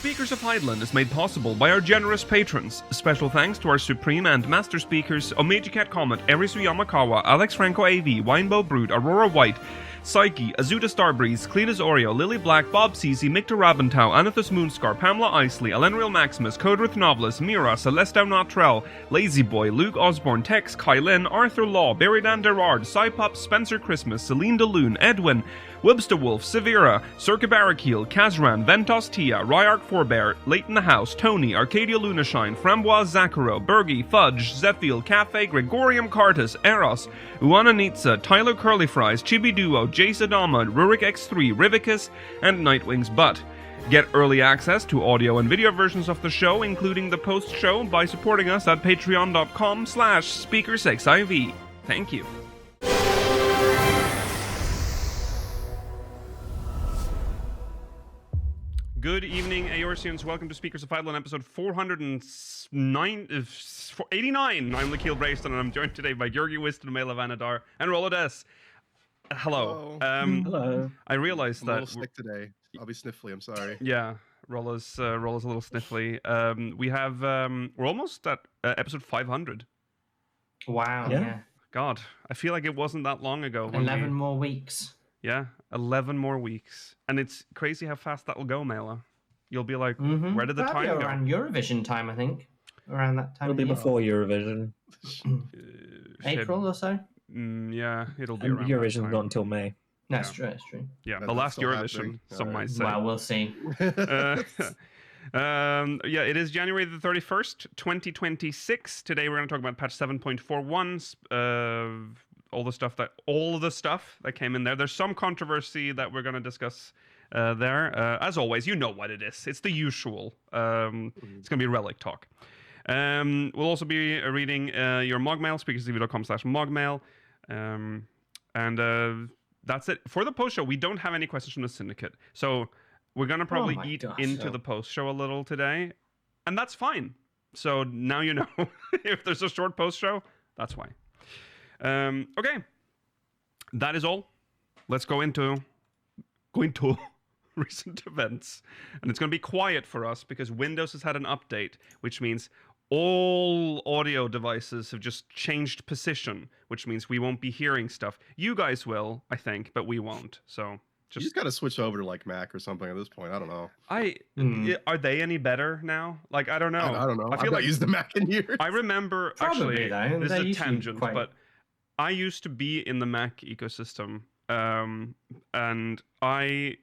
Speakers of Highland is made possible by our generous patrons. Special thanks to our Supreme and Master Speakers, Omejicat Comet, Erisu Yamakawa, Alex Franco AV, Winebow Brood, Aurora White, Psyche, Azuda Starbreeze, Cletus Oreo, Lily Black, Bob Cece, Mictor Rabentau, Anathus Moonscar, Pamela Isley, Elenriel Maximus, Codrith Novelist, Mira, Celestau Notrell, Lazy Boy, Luke Osborne, Tex, Kylin, Arthur Law, Beridan Derard, Cypop, Spencer Christmas, Celine DeLune, Edwin, Webster Wolf, Severa, Circa Barrakiel, Kazran, Ventos Tia, Ryark Forbear, Late in the House, Tony, Arcadia Lunashine, Framboise Zaccaro, Bergie, Fudge, Zephiel, Cafe, Gregorium Cartus, Eros, Uananitsa, Tyler Curly Fries, Chibi Duo, Jace Adama, Rurik X3, Rivicus, and Nightwing's Butt. Get early access to audio and video versions of the show, including the post-show, by supporting us at patreon.com/SpeakersXIV. Thank you. Good evening, Aorsians. Welcome to Speakers of Highland, episode 489. I'm Lakeel Brayston, and I'm joined today by Georgi Wiston, Mela Vanadar, and Rolodes. Hello. Hello. I realized I'm that a little sick today. I'll be sniffly. I'm sorry. Yeah, Rola's a little sniffly. We're almost at episode 500. Wow. Yeah. God, I feel like it wasn't that long ago. 11 more weeks. Yeah, 11 more weeks. And it's crazy how fast that'll go, Mela. You'll be like, where did the time go? Around Eurovision time, I think. Around that time. It'll be before Eurovision. April or so? Yeah, it'll be And around Eurovision's that not time. until May. That's true, that's true. Yeah, That's the last still Eurovision, happening. some might say. Well, we'll see. Yeah, it is January the 31st, 2026. Today we're going to talk about patch 7.41. All the stuff that came in there. There's some controversy that we're going to discuss there. As always, you know what it is. It's the usual. It's going to be relic talk. We'll also be reading your MogMail, speakerstv.com/MogMail. And that's it. For the post show, we don't have any questions from the syndicate. So we're going to probably into the post show a little today. And that's fine. So now you know. If there's a short post show, that's why. Okay, that is all. Let's go into recent events, and it's going to be quiet for us because Windows has had an update, which means all audio devices have just changed position, which means we won't be hearing stuff. You guys will, I think, but we won't. So You just got to switch over to like Mac or something at this point. I don't know. Are they any better now? Like, I don't know. I don't know. I feel like I've not used the Mac in years. I remember Probably, actually. though. This is a They usually tangent, quite- but I used to be in the Mac ecosystem, and I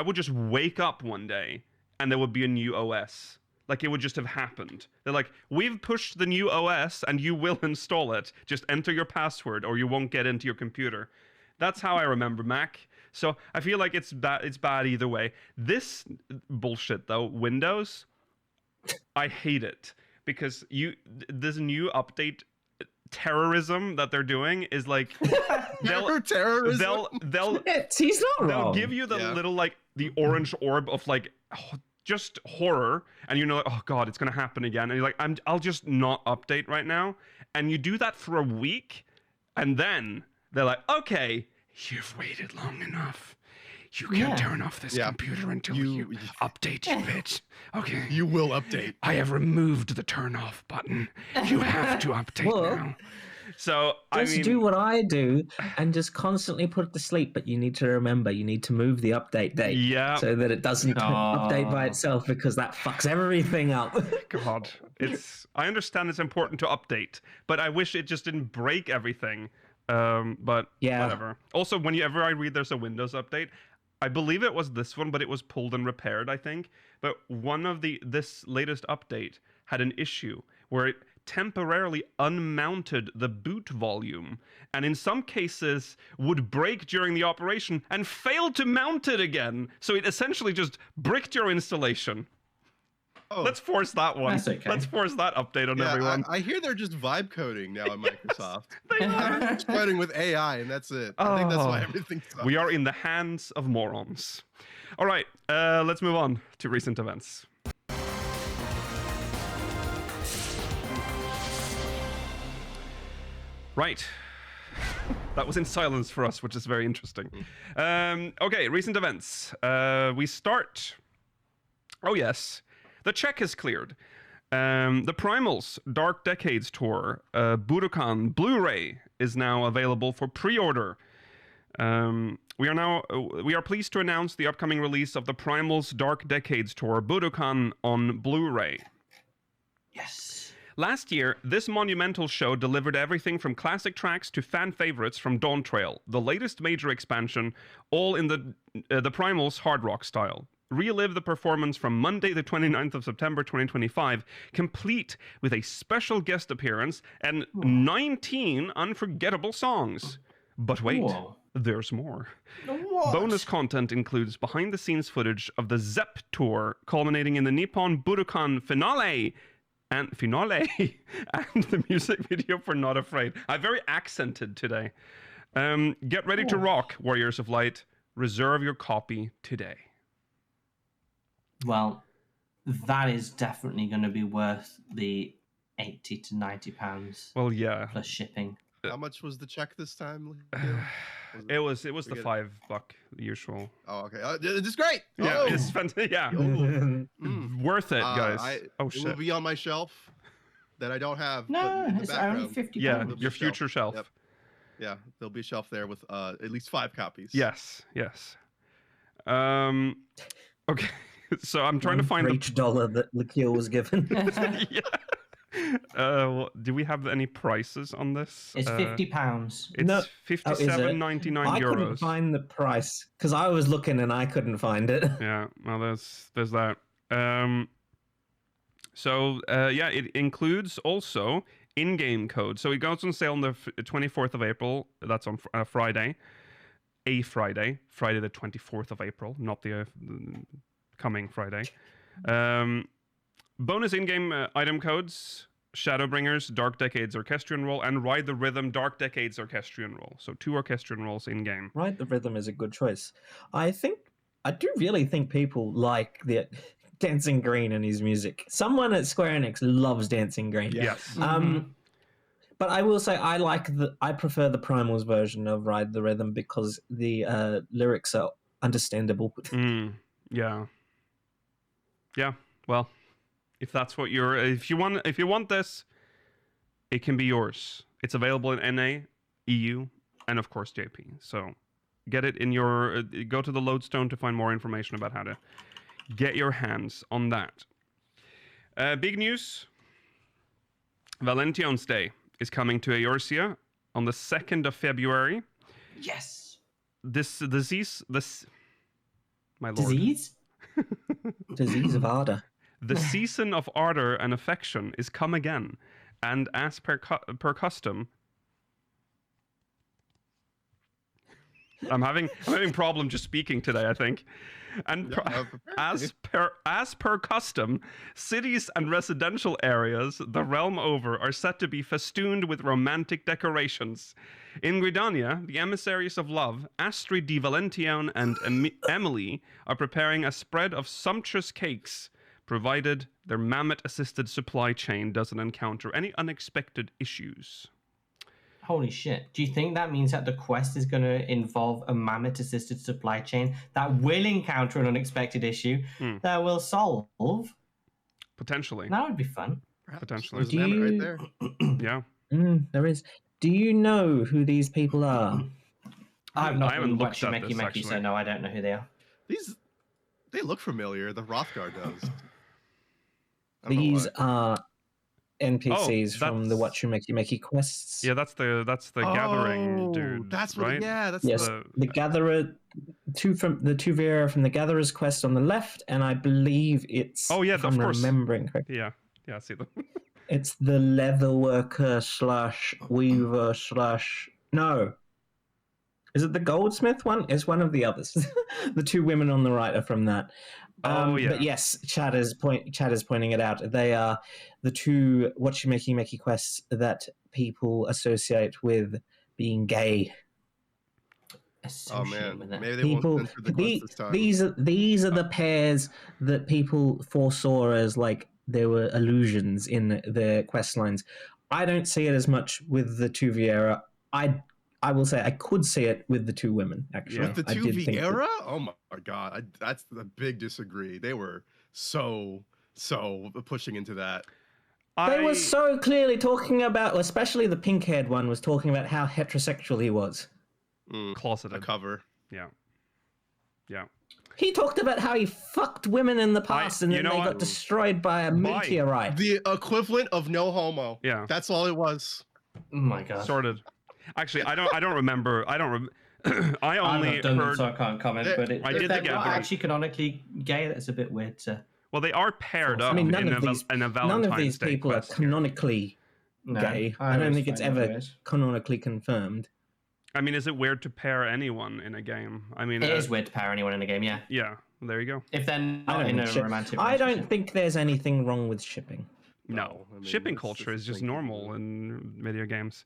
would just wake up one day and there would be a new OS. Like, it would just have happened. They're like, we've pushed the new OS and you will install it. Just enter your password or you won't get into your computer. That's how I remember Mac. So I feel like it's bad either way. This bullshit though, Windows, I hate it because this new update terrorism that they're doing is like terrorism. He's not wrong. They'll give you the little like the orange orb of like just horror, and you know like, oh god, it's gonna happen again, and you're like I'll just not update right now, and you do that for a week, and then they're like, okay, you've waited long enough. You can turn off this computer until you update, you bitch. Okay. You will update. I have removed the turn off button. You have to update now. So Just do what I do and just constantly put it to sleep. But you need to remember, you need to move the update date so that it doesn't update by itself, because that fucks everything up. God, I understand it's important to update, but I wish it just didn't break everything. But whatever. Also, whenever I read there's a Windows update, I believe it was this one, but it was pulled and repaired, I think. But this latest update had an issue where it temporarily unmounted the boot volume, and in some cases would break during the operation and failed to mount it again. So it essentially just bricked your installation. Oh, let's force that one. That's okay. Let's force that update on everyone. I hear they're just vibe coding now at Microsoft. They are. They're just fighting with AI, and that's it. I think that's why everything sucks. We are in the hands of morons. All right, let's move on to recent events. Right. That was in silence for us, which is very interesting. Okay, recent events. We start Oh yes, the check is cleared. The Primals Dark Decades Tour Budokan Blu-ray is now available for pre-order. We are pleased to announce the upcoming release of the Primals Dark Decades Tour Budokan on Blu-ray. Yes. Last year, this monumental show delivered everything from classic tracks to fan favorites from Dawn Trail, the latest major expansion, all in the Primals hard rock style. Relive the performance from Monday the 29th of September 2025, complete with a special guest appearance and 19 unforgettable songs. But wait, there's more. What? Bonus content includes behind-the-scenes footage of the Zepp tour, culminating in the Nippon Budokan finale and the music video for Not Afraid. I'm very accented today. Get ready to rock, Warriors of Light. Reserve your copy today. Well, that is definitely going to be worth the £80 to £90. Well, yeah. Plus shipping. How much was the check this time? It was the $5 usual. Oh, okay. This is great. Yeah, it's fantastic. Yeah, worth it, guys. It will be on my shelf that I don't have. No, in the it's background. only £50. Yeah, your future shelf. Yep. Yeah, there'll be a shelf there with at least 5 copies. Yes. Okay. So I'm trying to find for each dollar that Lakil was given. Do we have any prices on this? It's £50. It's €57.99. I couldn't find the price because I was looking and I couldn't find it. Yeah, well, there's that. It includes also in-game code. So it goes on sale on the 24th of April. That's on Friday. Friday the 24th of April, not the coming Friday. Bonus in-game item codes: Shadowbringers, Dark Decades Orchestrion Roll, and Ride the Rhythm, Dark Decades Orchestrion Roll. So 2 Orchestrion Rolls in-game. Ride the Rhythm is a good choice. I do really think people like the Dancing Green and his music. Someone at Square Enix loves Dancing Green. Yes. But I will say I prefer the Primals version of Ride the Rhythm because the lyrics are understandable. Yeah. Well, if that's what if you want this, it can be yours. It's available in NA, EU, and of course JP. So get it in your go to the Lodestone to find more information about how to get your hands on that. Big news. Valentione's Day is coming to Eorzea on the 2nd of February. Yes. Disease of ardor. The season of ardor and affection is come again, and as per custom, I'm having problem just speaking today, I think. And as per custom, cities and residential areas the realm over are set to be festooned with romantic decorations. In Gridania, the emissaries of love, Astrid de Valentione and Emily, are preparing a spread of sumptuous cakes, provided their mammoth-assisted supply chain doesn't encounter any unexpected issues. Holy shit. Do you think that means that the quest is going to involve a mammoth-assisted supply chain that will encounter an unexpected issue that will solve? Potentially. That would be fun. Potentially. There's a mammoth right there. Yeah. There is. Do you know who these people are? I haven't looked at this, Meki, actually. so no, I don't know who they are. They look familiar. The Hrothgar does. These are NPCs from the Wachumeki quests. Yeah, that's the gathering dude. That's what. right? That's the Gatherer. Two Vera from the Gatherer's quest on the left, and I believe it's. Oh yeah, if of I'm course. remembering correctly. Yeah, I see them. It's the leatherworker / weaver / no. Is it the goldsmith one? It's one of the others. The 2 women on the right are from that. Yeah. But yes, Chad is pointing it out. They are the 2 Wachumeki quests that people associate with being gay. Oh man, maybe they people, won't censor the quest this time. These are the pairs that people foresaw as like there were illusions in the quest lines. I don't see it as much with the 2 Vieira. I will say I could see it with the 2 women, actually. With the 2 Vieira? Oh my god. That's a big disagree. They were so pushing into that. They were so clearly talking about, especially the pink-haired one was talking about how heterosexual he was. Closeted. A cover. Yeah. He talked about how he fucked women in the past and then they got destroyed by a meteorite. The equivalent of no homo. Yeah. That's all it was. Oh my god. Sorted. Actually, I don't remember. I only I've done heard. them, so I can't comment. But I did they're the not gathering. actually canonically gay. That's a bit weird to. Well, they are paired up I mean, in a Valentine's none of these Day people are quest. canonically gay. I don't think it's ever canonically confirmed. I mean, is it weird to pair anyone in a game? I mean, it is weird to pair anyone in a game. Yeah. Yeah. There you go. If they're not in a romantic. I don't think there's anything wrong with shipping. No, I mean, shipping culture is just normal in video games.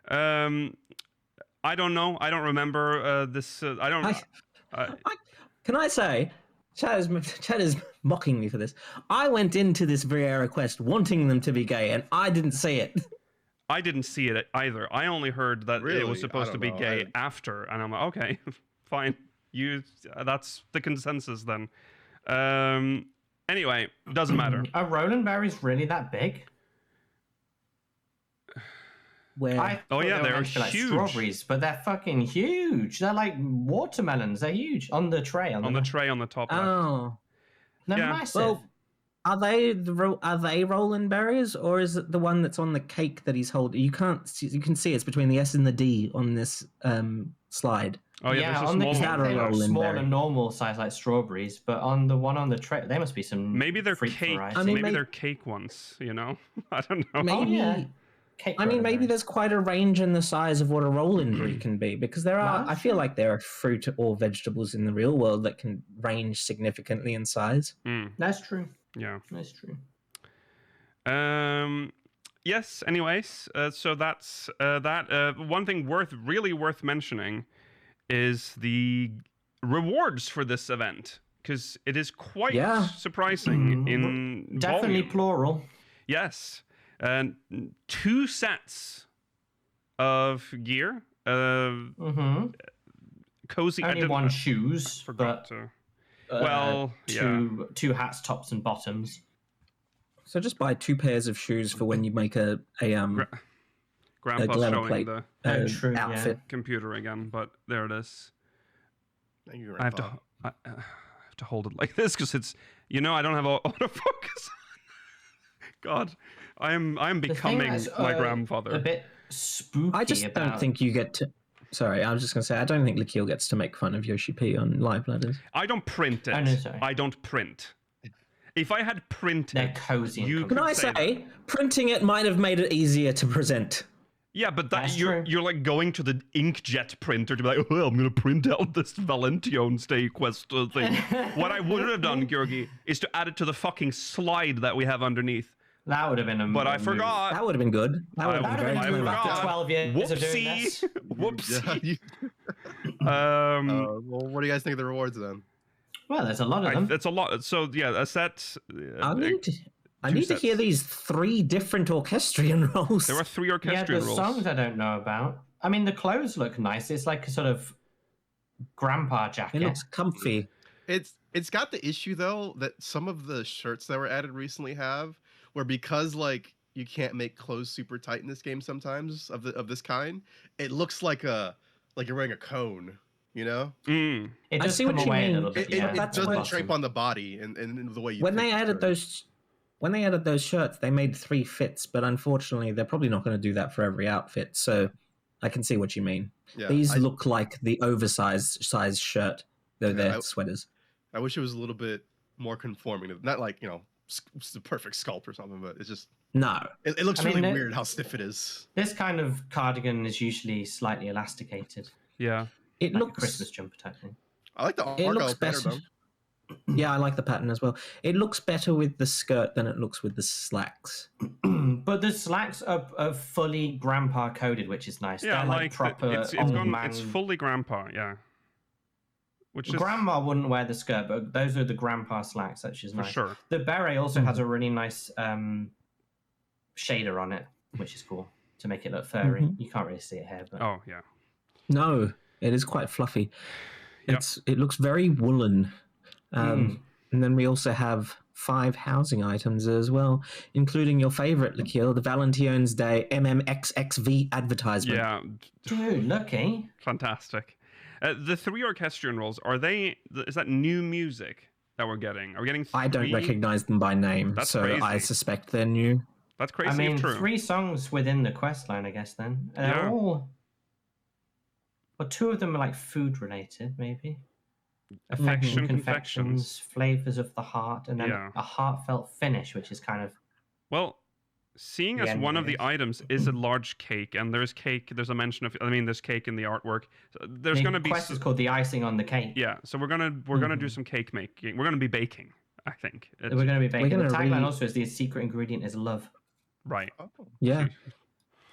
I don't know. I don't remember this. I don't. Can I say, Chad is mocking me for this. I went into this Vieira quest wanting them to be gay, and I didn't see it. I didn't see it either. I only heard that it was supposed to be gay after, and I'm like, okay, fine. That's the consensus then. Anyway, doesn't matter. Are Roland berries really that big? Where? Oh yeah, they're like huge. Strawberries, but they're fucking huge. They're like watermelons. They're huge on the tray. On the tray on the top left. Oh, they're yeah. massive. well, are they Roland berries, or is it the one that's on the cake that he's holding? You can see it's between the S and the D on this slide. Oh yeah, on the small cake one. they look Roland smaller, berry. normal size like strawberries, but on the one on the tray, they must be some. Maybe they're freak cake. variety. I mean, maybe they're cake ones. You know, I don't know. Maybe. yeah. Cake I mean, maybe berries. there's quite a range in the size of what a Roland berry can be, because there are. I feel like there are fruit or vegetables in the real world that can range significantly in size. That's true. Yeah. That's true. Yes. Anyways, so that's that. One thing really worth mentioning is the rewards for this event, because it is quite surprising in Definitely volume. plural. Yes, 2 sets of gear. Cozy. Only one shoes, Forgot but to. Well, two hats, tops, and bottoms. So just buy 2 pairs of shoes for when you make a Grandpa's glamour showing plate the true, outfit. computer again, but there it is. Thank you, I have to hold it like this because it's I don't have autofocus. God, I'm becoming my grandfather. A bit spooky. I just don't think you get to. Sorry, I was just going to say, I don't think Lakil gets to make fun of Yoshi P on live ladders. I don't print it. Oh, no, sorry. I don't print. If I had printed, They're cozy. Can I say, printing it might have made it easier to present. Yeah, but That's you're true. you're like going to the inkjet printer to be like, oh, I'm going to print out this Valentione Stay quest thing. What I would have done, Georgi, is to add it to the fucking slide that we have underneath. That would have been a But I move. forgot. That would have been good. That would have been very That would have been clever. good after 12 years of doing Whoopsie. this. Whoopsie. Well, what do you guys think of the rewards then? Well, there's a lot of them. It's a lot. So yeah, a set. I need to hear these 3 different orchestrion roles. There are 3 Yeah, orchestrion the rules. songs I don't know about. I mean, the clothes look nice. It's like a sort of grandpa jacket. It looks comfy. It's got the issue though that some of the shirts that were added recently have, where because like you can't make clothes super tight in this game sometimes of this kind, it looks like you're wearing a cone, you know? Mm. It I does see come what you away mean. a little bit. It yeah. that's doesn't what- drape on the body and the way you When think they added it should. those shirts, they made 3 fits, but unfortunately, they're probably not going to do that for every outfit. So I can see what you mean. Yeah, These look like the oversized size shirt, though they're sweaters. I wish it was a little bit more conforming. Not like, it's the perfect sculpt or something, but it's just No. it looks I mean, really weird how stiff it is. This kind of cardigan is usually slightly elasticated. Yeah. It Like looks a Christmas jumper type thing. I like the It argyle looks better better. though. Yeah, I like the pattern as well. It looks better with the skirt than it looks with the slacks. But the slacks are fully grandpa coded, which is nice. Yeah, They're like proper old man. It's fully grandpa. Yeah. Which is Grandma wouldn't wear the skirt, but those are the grandpa slacks, which is for nice. sure. The beret also has a really nice shader on it, which is cool to make it look furry. You can't really see it here, but Oh yeah. No, it is quite fluffy. Yep. It looks very woolen. And then we also have 5 housing items as well, including your favorite, Lakil, the Valentine's Day MMXXV advertisement. Yeah. Dude, lucky. Fantastic. The 3 orchestrion rolls, is that new music that we're getting? Are we getting 3? I don't recognize them by name, That's so crazy. I suspect they're new. That's crazy. I mean, true. 3 songs within the quest line, I guess, then. They're all... Well, 2 of them are like food related, maybe. Affection, confections, flavors of the heart, and then a heartfelt finish, which is kind of... Well, seeing as one of the items is a large cake, and there's a mention of... there's cake in the artwork. So there's going to be... The quest is called the icing on the cake. Yeah, so we're gonna do some cake making. We're going to be baking, I think. We're going to be baking. The tagline also is the secret ingredient is love. Right. Oh. Yeah.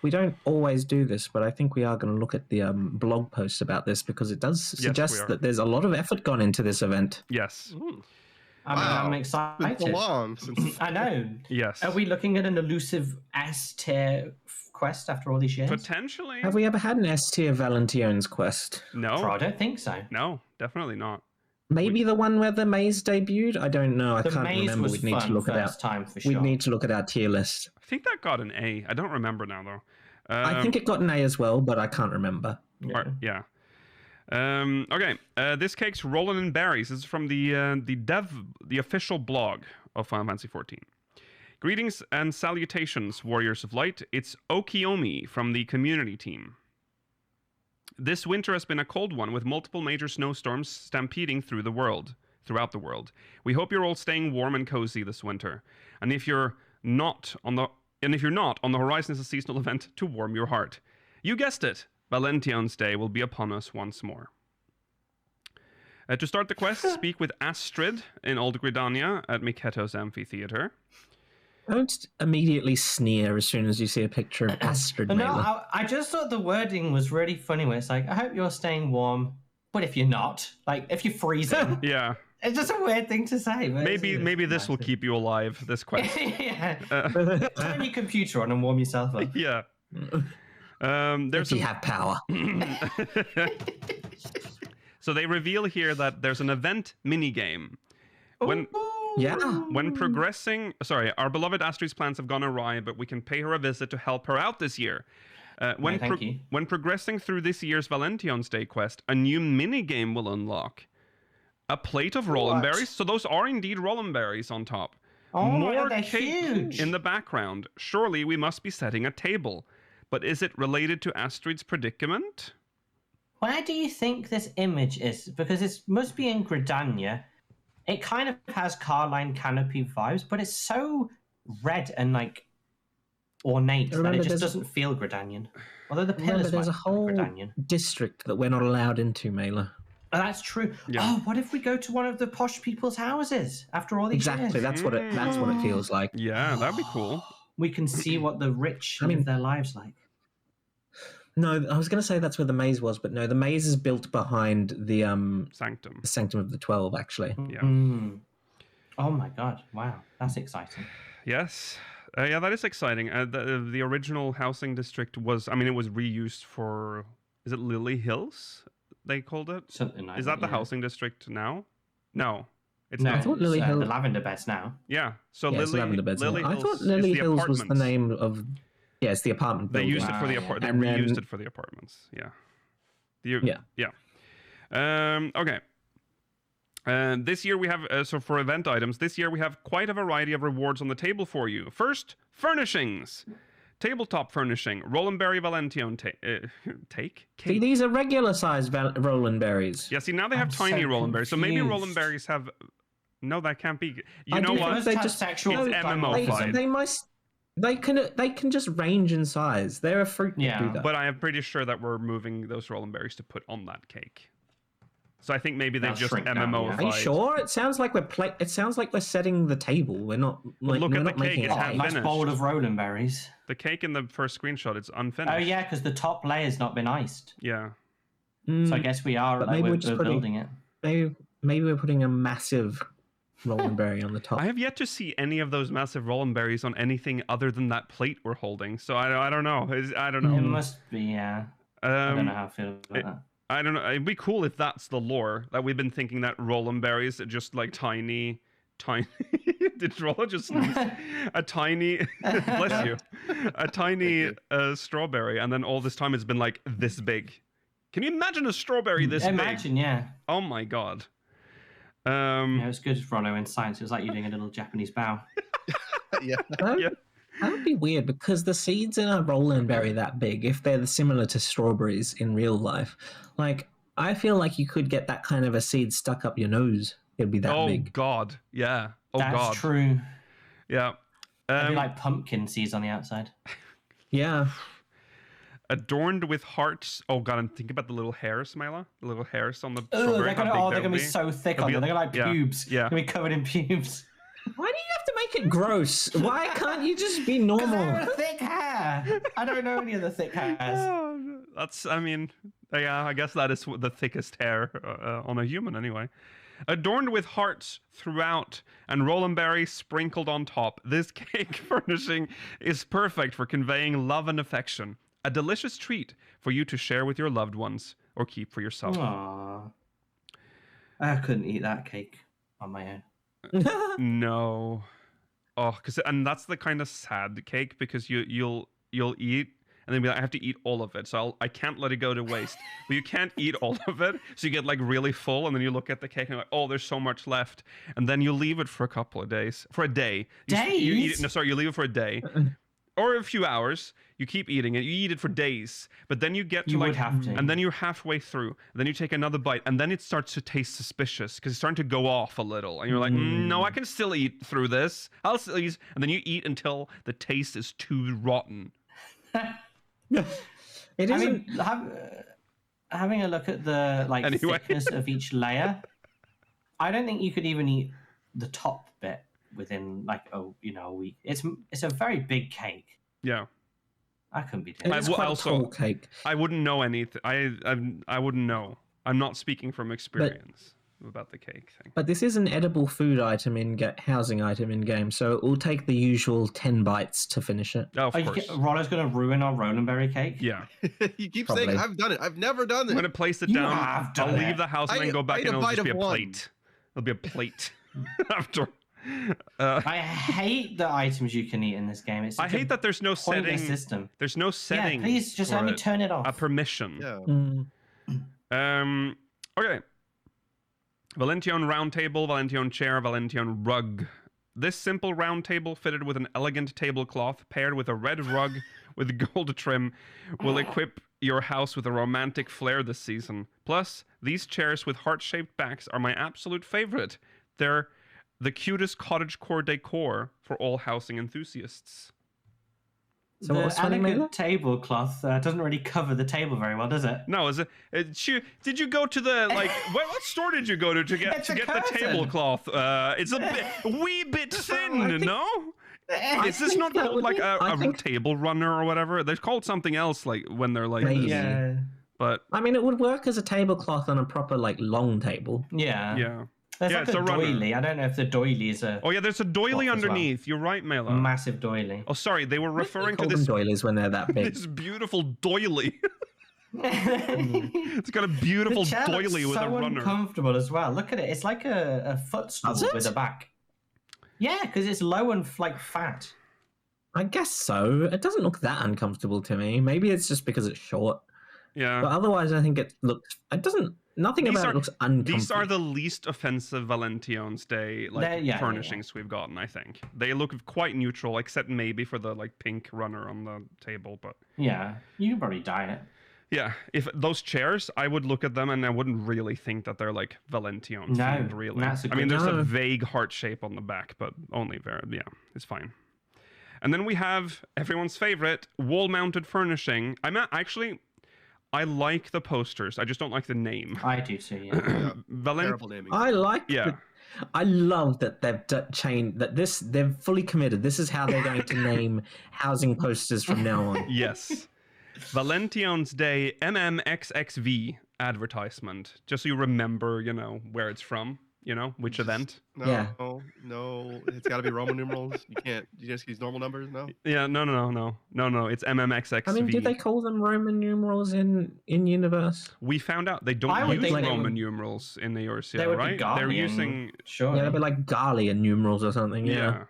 We don't always do this, but I think we are going to look at the blog post about this because it does suggest that there's a lot of effort gone into this event. Yes. I'm excited. It's been so long since... I know. Yes. Are we looking at an elusive S-tier quest after all these years? Potentially. Have we ever had an S-tier Valentione's quest? No. I don't think so. No, definitely not. Maybe the one where the maze debuted? I don't know. I can't remember. We'd need to look at We'd need to look at our tier list. I think that got an A. I don't remember now, though. I think it got an A as well, but I can't remember. Yeah. Okay. This cake's rolling in berries. This is from the official blog of Final Fantasy XIV. Greetings and salutations, Warriors of Light. It's Okiomi from the community team. This winter has been a cold one with multiple major snowstorms stampeding throughout the world. We hope you're all staying warm and cozy this winter. And if you're not on the horizon is a seasonal event to warm your heart. You guessed it. Valentione's Day will be upon us once more. To start the quest, speak with Astrid in Old Gridania at Miketo's amphitheater. Don't immediately sneer as soon as you see a picture of Astrid. No, I just thought the wording was really funny where it's like, I hope you're staying warm, but if you're not, like if you're freezing. Yeah. It's just a weird thing to say. Maybe this will keep you alive, this quest. Yeah. Turn your computer on and warm yourself up. Yeah. If you have power. So they reveal here that there's an event minigame. When progressing... Sorry, our beloved Astrid's plans have gone awry, but we can pay her a visit to help her out this year. When progressing through this year's Valentione's Day quest, a new minigame will unlock. A plate of Rollenberries. So those are indeed Rollenberries on top. Oh, more they're cake huge. in the background. Surely we must be setting a table. But is it related to Astrid's predicament? Where do you think this image is? Because it must be in Gridania. It kind of has Carline Canopy vibes, but it's so red and like ornate that it just doesn't feel Gridanian. Although the pillars there's a whole Gridanian district that we're not allowed into, Mela. Oh, that's true. Yeah. Oh, what if we go to one of the posh people's houses after all these years? Exactly, that's what it feels like. Yeah, that'd be cool. We can see what the rich live their lives like. No, I was going to say that's where the maze was, but no, the maze is built behind the Sanctum. The Sanctum of the 12, actually. Yeah. Oh my god! Wow, that's exciting. Yes. Yeah, that is exciting. The original housing district was, it was reused for, is it Lily Hills? They called it? Something like that. Is that the housing district now? No. It's No, not. I thought Lily Hills... the Lavender Beds now. Yeah. So it's Lavender Beds Lily now. Hills I thought Lily Hills was the apartments. name of... Yeah, it's the apartment building. They used it for the apartments. They reused it for the apartments. Yeah. Okay. This year we have, so for event items, this year we have quite a variety of rewards on the table for you. First, furnishings. Tabletop furnishing. Rollenberry Valentione take? See, these are regular sized Rollenberries. Yeah, see, now they have tiny Rollenberries. So maybe Rollenberries have... No, that can't be... You know what? They just sexual. It's MMO5. They can just range in size. They're a fruit that do that. But I am pretty sure that we're moving those Rollenberries to put on that cake. So I think maybe they've just MMO-ified. Are you sure? It sounds like It sounds like we're setting the table. We're not. Look at the cake. It's a nice bowl of Rollenberries. The cake in the first screenshot, it's unfinished. Oh yeah, because the top layer's not been iced. Yeah. So I guess we are. Maybe we're building it. Maybe we're putting a massive Rollenberry on the top. I have yet to see any of those massive Rollenberries on anything other than that plate we're holding. So I don't know. I don't know. It must be, yeah. I don't know how I feel about that. I don't know. It'd be cool if that's the lore that we've been thinking that Roland berries are just like tiny. Did Roland just sneeze? A tiny, bless you, a tiny strawberry, and then all this time it's been like this big. Can you imagine a strawberry this big? Imagine, yeah. Oh my god. Yeah, it was good, Rollo, in science. It was like you doing a little Japanese bow. Yeah. Yeah. That would be weird because the seeds in a Roland berry that big, if they're similar to strawberries in real life, like I feel like you could get that kind of a seed stuck up your nose. It'd be that big. Oh god, yeah. Oh That's god. true. Yeah. It'd be like pumpkin seeds on the outside. Yeah. Adorned with hearts. Oh god, and think about the little hairs, Mila. The little hairs on the Oh, strawberry. they're gonna be so thick on them. They're like pubes. Yeah. They're gonna be covered in pubes. Why do you have to make it gross? Why can't you just be normal? Thick hair. I don't know any of the thick hairs. Oh, that's, I mean, yeah, I guess that is the thickest hair on a human anyway. Adorned with hearts throughout and Roland berry sprinkled on top, this cake furnishing is perfect for conveying love and affection. A delicious treat for you to share with your loved ones or keep for yourself. Aww. I couldn't eat that cake on my own. No. Oh, and that's the kind of sad cake because you'll eat and then be like, I have to eat all of it, so I can't let it go to waste. But you can't eat all of it, so you get like really full, and then you look at the cake and you're like, oh, there's so much left, and then you leave it for a couple of days, for a day. You eat it, no, sorry, you leave it for a day. Or a few hours, you keep eating it, you eat it for days, but then you get to and then you're halfway through, and then you take another bite, and then it starts to taste suspicious, because it's starting to go off a little, and you're like, no, I can still eat through this, I'll still eat, and then you eat until the taste is too rotten. It I isn't. mean, having a look at the thickness of each layer, I don't think you could even eat the top bit within a week. It's a very big cake. Yeah, I couldn't be doing It's quite a tall cake. I wouldn't know anything. I wouldn't know. I'm not speaking from experience about the cake thing. But this is an edible food item housing item in game, so it will take the usual 10 bites to finish it. Oh, of course. Rollo's going to ruin our Roland berry cake? Yeah. You keep Probably. saying I've done it. I've never done it. I'm going to place it You down. have done I'll it. leave the house and then go back and it'll just be a plate. It'll be a plate after. I hate the items you can eat in this game. I hate that there's no setting. System. There's no setting. Yeah, please just let me turn it off. A permission. Yeah. Okay. Valentione round table, Valentione chair, Valentione rug. This simple round table fitted with an elegant tablecloth paired with a red rug with gold trim will equip your house with a romantic flair this season. Plus, these chairs with heart-shaped backs are my absolute favorite. They're the cutest cottagecore decor for all housing enthusiasts. So what was the funny, Mila? elegant tablecloth doesn't really cover the table very well, does it? No, did you go to the what store did you go to get the tablecloth? It's a wee bit thin, no? Is this not called like a table runner or whatever? They're called something else like when they're like Maybe. Yeah. But I mean, it would work as a tablecloth on a proper long table. Yeah. Yeah. There's it's a doily. I don't know if the doily is a... Oh yeah, there's a doily underneath. You're right, Mela. Massive doily. Oh, sorry, they were referring to Call this them doilies when they're that big. this beautiful doily. It's got a beautiful doily with a runner. So uncomfortable as well. Look at it. It's like a footstool with a back. Yeah, because it's low and fat. I guess so. It doesn't look that uncomfortable to me. Maybe it's just because it's short. Yeah. But otherwise, I think it looks... It doesn't... Nothing about it looks uncomfortable. These are the least offensive Valentione's Day furnishings we've gotten, I think. They look quite neutral, except maybe for the pink runner on the table, but... Yeah, you can probably dye it. Yeah, if those chairs, I would look at them and I wouldn't really think that they're Valentione themed, really. That's there's a vague heart shape on the back, but only it's fine. And then we have everyone's favorite, wall-mounted furnishing. I like the posters. I just don't like the name. I do too, yeah. Terrible naming. I like I love that they've fully committed. This is how they're going to name housing posters from now on. Yes. Valentione's Day MMXXV advertisement. Just so you remember, where it's from. You know, which event? No, it's got to be Roman numerals. You just use normal numbers, no? Yeah, no. It's MMXXV. I mean, did they call them Roman numerals in universe? We found out they don't use Roman numerals in the Eorzea, right? They're using sure. Yeah, they'd be like Garlean numerals or something. Yeah.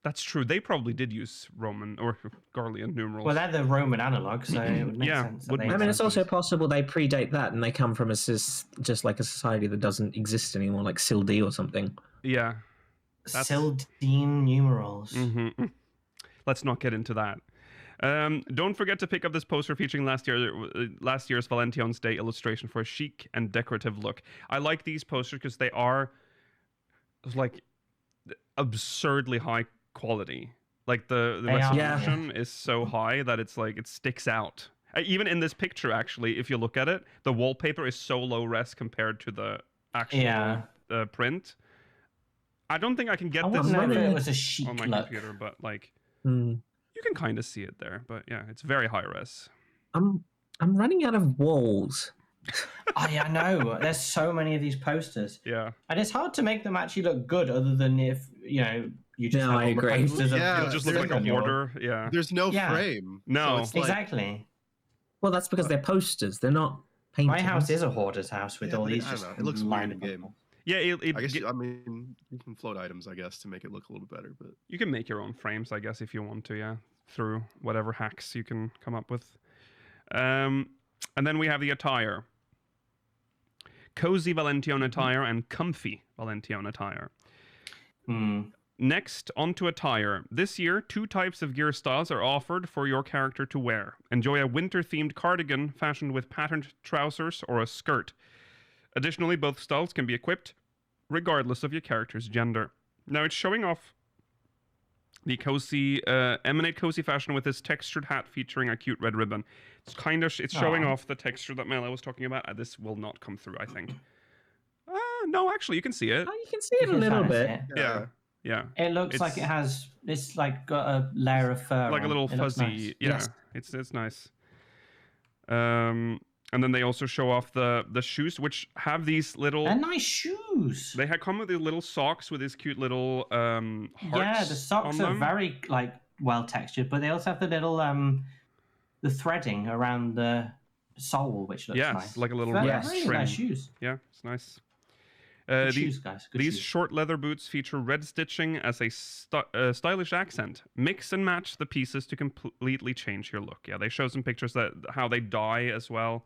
That's true. They probably did use Roman or Garlean numerals. Well, they're the Roman analog, so it would make sense. I mean, it's also possible they predate that and they come from just like a society that doesn't exist anymore, like Sildi or something. Yeah. Sildine numerals. Mm-hmm. Let's not get into that. Don't forget to pick up this poster featuring last year's Valentione's Day illustration for a chic and decorative look. I like these posters because they are like absurdly high quality. Like the resolution is so high that it's like it sticks out. Even in this picture, actually, if you look at it, the wallpaper is so low res compared to the actual print. I don't think I can get this on my computer, but like you can kind of see it there. But yeah, it's very high res. I'm running out of walls. Oh yeah, I know. There's so many of these posters. Yeah, and it's hard to make them actually look good, other than if you just have I agree. posters you'll just look like a hoarder. Yeah, there's no frame. No, so exactly. Well, that's because they're posters. They're not paintings. My house is a hoarder's house with all these. Just it looks weird in game. Yeah, I mean, you can float items, I guess, to make it look a little better. But you can make your own frames, I guess, if you want to. Yeah, through whatever hacks you can come up with. And then we have the attire. Cozy Valentione attire and comfy Valentione attire. Next, onto attire. This year, 2 types of gear styles are offered for your character to wear. Enjoy a winter-themed cardigan fashioned with patterned trousers or a skirt. Additionally, both styles can be equipped regardless of your character's gender. Now, it's showing off the cozy, emanate cozy fashion with this textured hat featuring a cute red ribbon. It's showing off the texture that Mela was talking about. This will not come through, I think. No, actually, you can see it. Oh, you can see it a little bit. Yeah. It looks like it has. It's like got a layer of fur. Like a little fuzzy. Nice. Yeah, yes. It's nice. And then they also show off the shoes, which have these little. They're nice shoes. They come with these little socks with these cute little hearts. Yeah, the socks are very well textured, but they also have the little the threading around the sole, which looks nice. Like a little really trim. Nice shoes. Yeah, it's nice. Shoes, guys. These short leather boots feature red stitching as a stylish accent. Mix and match the pieces to completely change your look. Yeah, they show some pictures how they dye as well.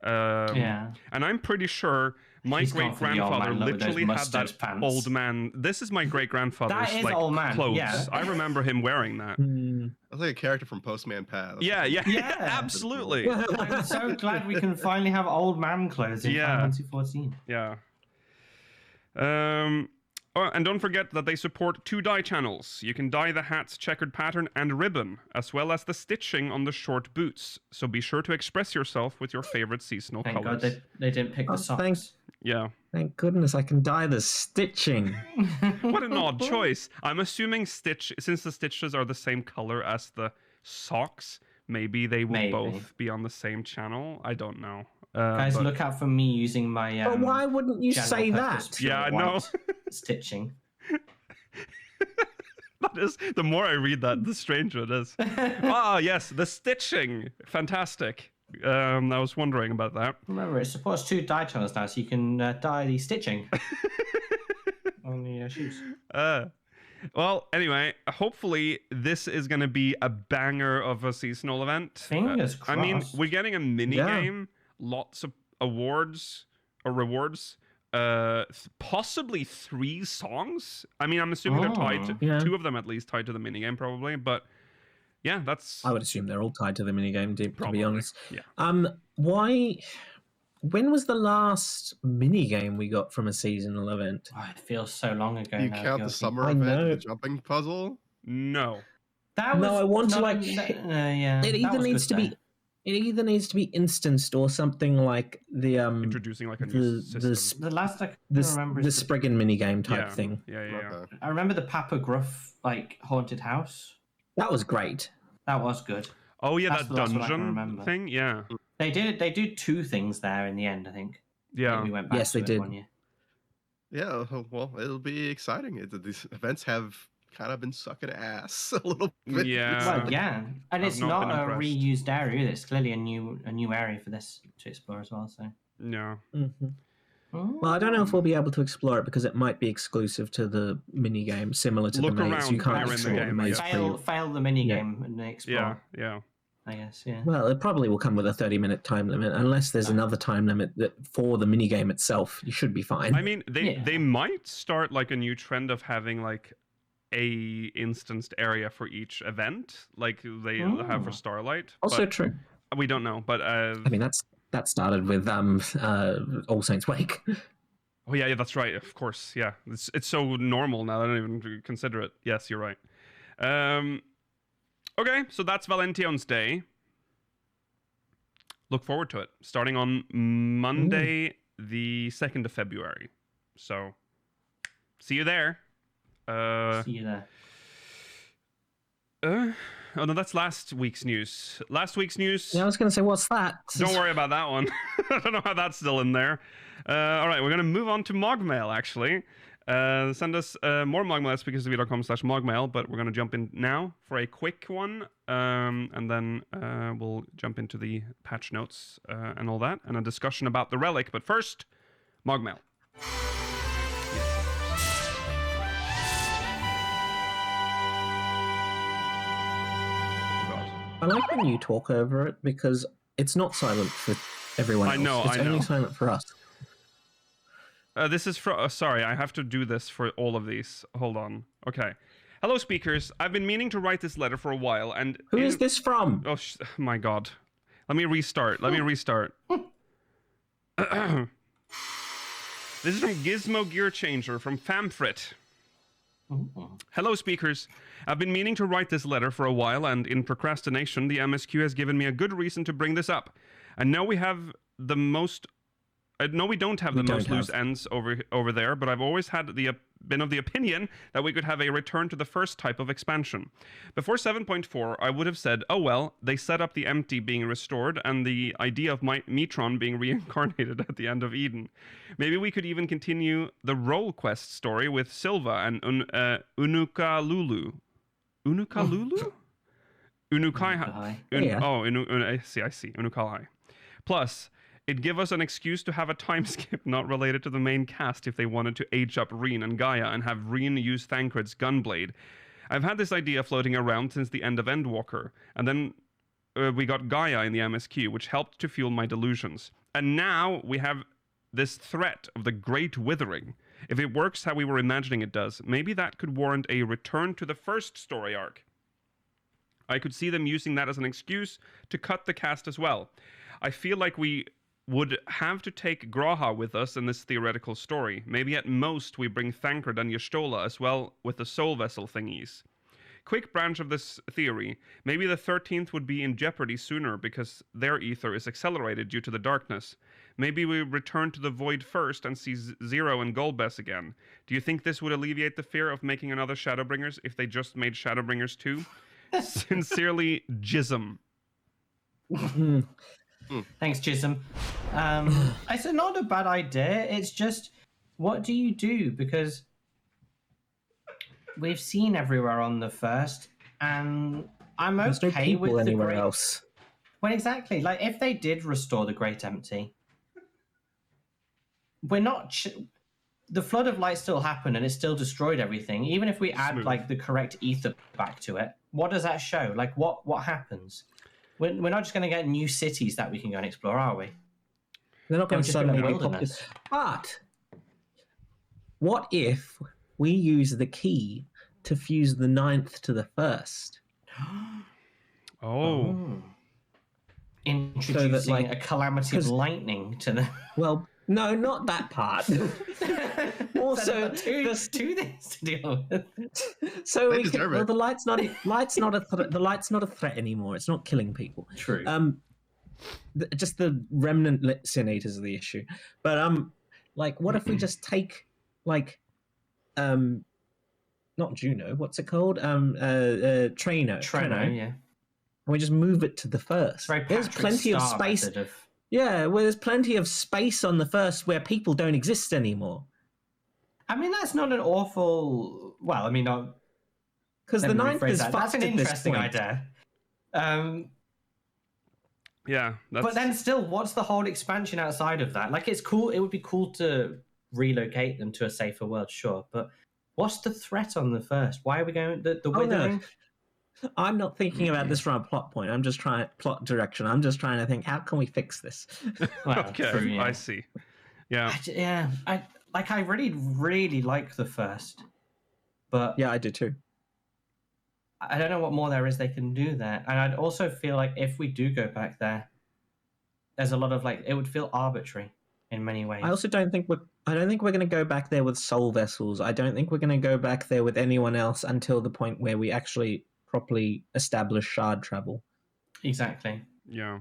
And I'm pretty sure my great-grandfather literally had that old man. This is my great-grandfather's old man. Clothes. Yeah. I remember him wearing that. That's like a character from Postman Pat. Yeah, absolutely. I'm so glad we can finally have old man clothes in Final Fantasy 14. Yeah. And don't forget that they support 2 dye channels. You can dye the hat's checkered pattern and ribbon, as well as the stitching on the short boots. So be sure to express yourself with your favorite seasonal colors. Thank God they didn't pick the socks. Thank goodness I can dye the stitching. What an odd choice. I'm assuming since the stitches are the same color as the socks, maybe they will both be on the same channel. I don't know. Guys, look out for me using my. But why wouldn't you say that? Yeah, I know. Stitching. That is, the more I read that, the stranger it is. Yes, the stitching. Fantastic. I was wondering about that. Remember, it supports 2 dye channels now, so you can dye the stitching on the shoes. Well, anyway, hopefully this is going to be a banger of a seasonal event. Fingers crossed. I mean, we're getting a mini game. Lots of awards or rewards, possibly 3 songs. I mean, I'm assuming they're tied to 2 of them at least tied to the minigame, probably. But yeah, I would assume they're all tied to the minigame, to be honest. Yeah. When was the last minigame we got from a seasonal event? Oh, it feels so long ago. You count the summer event, the jumping puzzle? No. That was I want to it either needs to be. It either needs to be instanced or something like the introducing like a new system. The last I can remember is the Spriggan minigame type thing. Yeah. I remember the Papa Gruff haunted house. That was great. That was good. Oh yeah, that dungeon thing. Yeah. They did 2 things there in the end, I think. Yeah. We went back they did. 1 year. Yeah, well, it'll be exciting. These events have kind of been sucking ass a little bit. Yeah. Well, yeah, and I've it's not not been a impressed. reused area. It's clearly a new area for this to explore as well. So, Yeah. Mm-hmm. Well, I don't know if we'll be able to explore it because it might be exclusive to the minigame, similar to Look the maze. around You when can't you're in the explore game, I maze guess. fail the minigame and then explore. Yeah. I guess, yeah. Well, it probably will come with a 30-minute time limit, unless there's another time limit for the minigame itself. You should be fine. I mean, they might start like a new trend of having like a instanced area for each event, like they have for Starlight. Also but true. We don't know, but I mean, that started with All Saints Wake. Oh yeah, that's right. Of course, yeah. It's so normal now. I don't even consider it. Yes, you're right. Okay, so that's Valentione's Day. Look forward to it. Starting on Monday, the 2nd of February. So, see you there. See you there. Oh no, that's last week's news. Last week's news. Yeah, I was going to say, what's that? Don't worry about that one. I don't know how that's still in there. All right, we're going to move on to MogMail, actually. Send us more MogMail, speakersofv.com/MogMail, but we're going to jump in now for a quick one, and then we'll jump into the patch notes and all that, and a discussion about the relic. But first, MogMail. I like when you talk over it because it's not silent for everyone else. I know. It's only silent for us. This is for... sorry, I have to do this for all of these. Hold on. Okay. Hello, speakers. I've been meaning to write this letter for a while, and... Who is this from? Oh, my God. Let me restart. This is from Gizmo Gear Changer from Famfrit. Hello, speakers. I've been meaning to write this letter for a while, and in procrastination, the MSQ has given me a good reason to bring this up. I know we have the most... no, we don't have the most loose ends over there, but I've always had been of the opinion that we could have a return to the first type of expansion. Before 7.4, I would have said, oh well, they set up the empty being restored and the idea of Metron being reincarnated at the end of Eden. Maybe we could even continue the role quest story with Silva and Unukalulu. Unukalulu? Unukai. I see. Unukalai. Plus, it'd give us an excuse to have a time skip not related to the main cast if they wanted to age up Reen and Gaia and have Reen use Thancred's gunblade. I've had this idea floating around since the end of Endwalker, and then we got Gaia in the MSQ, which helped to fuel my delusions. And now we have this threat of the Great Withering. If it works how we were imagining it does, maybe that could warrant a return to the first story arc. I could see them using that as an excuse to cut the cast as well. I feel like we would have to take Graha with us in this theoretical story. Maybe at most we bring Thancred and Y'shtola as well with the soul vessel thingies. Quick branch of this theory, maybe the 13th would be in jeopardy sooner because their ether is accelerated due to the darkness. Maybe we return to the void first and see Zero and Golbez again. Do you think this would alleviate the fear of making another Shadowbringers if they just made Shadowbringers 2? Sincerely, Jism. Thanks, Jism. It's not a bad idea. It's just, what do you do? Because we've seen everywhere on the first, and I'm There's no okay people with the anywhere great... else. Well, exactly. Like, if they did restore the Great Empty, we're not... The Flood of Light still happened, and it still destroyed everything. Even if we add, like, the correct ether back to it, what does that show? Like, what happens? We're not just going to get new cities that we can go and explore, are we? They're not going to suddenly be popular. wilderness. But what if we use the key to fuse the 9th to the 1st? Introducing a calamity of lightning to the... Well, no, not that part. Also, two things to deal with. So the light's not a threat anymore. It's not killing people. True. Just the remnant Sinators are the issue. But like, what if we just take not Juno, what's it called? Treno, yeah. And we just move it to the 1st. There's plenty of space. Yeah, well, there's plenty of space on the 1st where people don't exist anymore. I mean, that's not an awful. Well, I mean, because the ninth is that's fucked an at this interesting point. idea. Yeah, but then still, what's the whole expansion outside of that? Like, it's cool. It would be cool to relocate them to a safer world, sure. But what's the threat on the first? Why are we going the withering? No. I'm not thinking about this from a plot point. I'm just trying plot direction. I'm just trying to think, how can we fix this? Well, okay, true, yeah. I see. Yeah, I really like the first, but yeah, I do too. I don't know what more there is they can do there. And I'd also feel like if we do go back there, there's a lot of it would feel arbitrary in many ways. I also don't think we're going to go back there with soul vessels. I don't think we're going to go back there with anyone else until the point where we actually properly establish shard travel. Exactly. Yeah.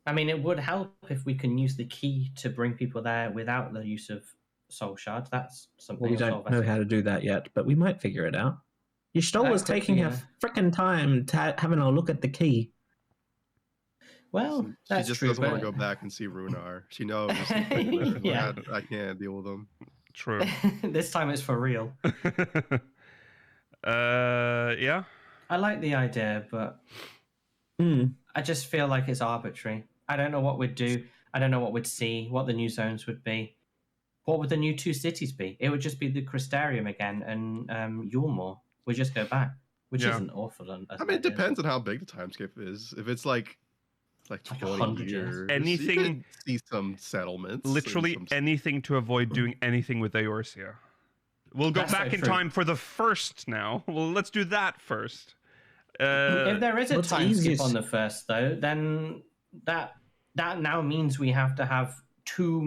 I mean, it would help if we can use the key to bring people there without the use of soul shards. That's something. Well, we don't know how to do that yet, but we might figure it out. Y'shtola was taking her frickin' time having a look at the key. Well, that's she just true, doesn't want to go back and see Runar. She knows. Yeah. I can't deal with them. True. This time it's for real. Yeah. I like the idea, but I just feel like it's arbitrary. I don't know what we'd do. I don't know what we'd see, what the new zones would be. What would the new two cities be? It would just be the Crystarium again and Yulmore. We just go back, which isn't awful. I mean, it depends on how big the timescape is. If it's like 20 years, anything, you could see some settlements. Literally anything to avoid doing anything with Eorzea. We'll go back in time for the first now. Well, let's do that first. If there is a time skip on the first, though, then that now means we have to have two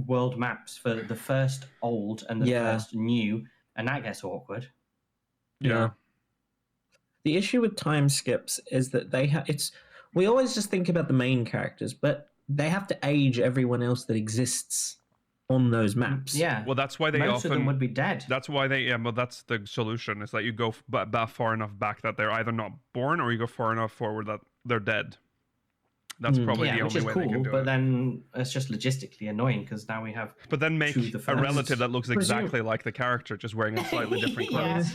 world maps for the first old and the first new, and that gets awkward. Yeah. The issue with time skips is that we always just think about the main characters, but they have to age everyone else that exists on those maps. Yeah. Well, that's why most of them would be dead. That's why well, that's the solution, is that you go far enough back that they're either not born, or you go far enough forward that they're dead. That's probably the only way they can do it. But then it's just logistically annoying because now we have. But then make a relative that looks exactly like the character, just wearing a slightly different clothes.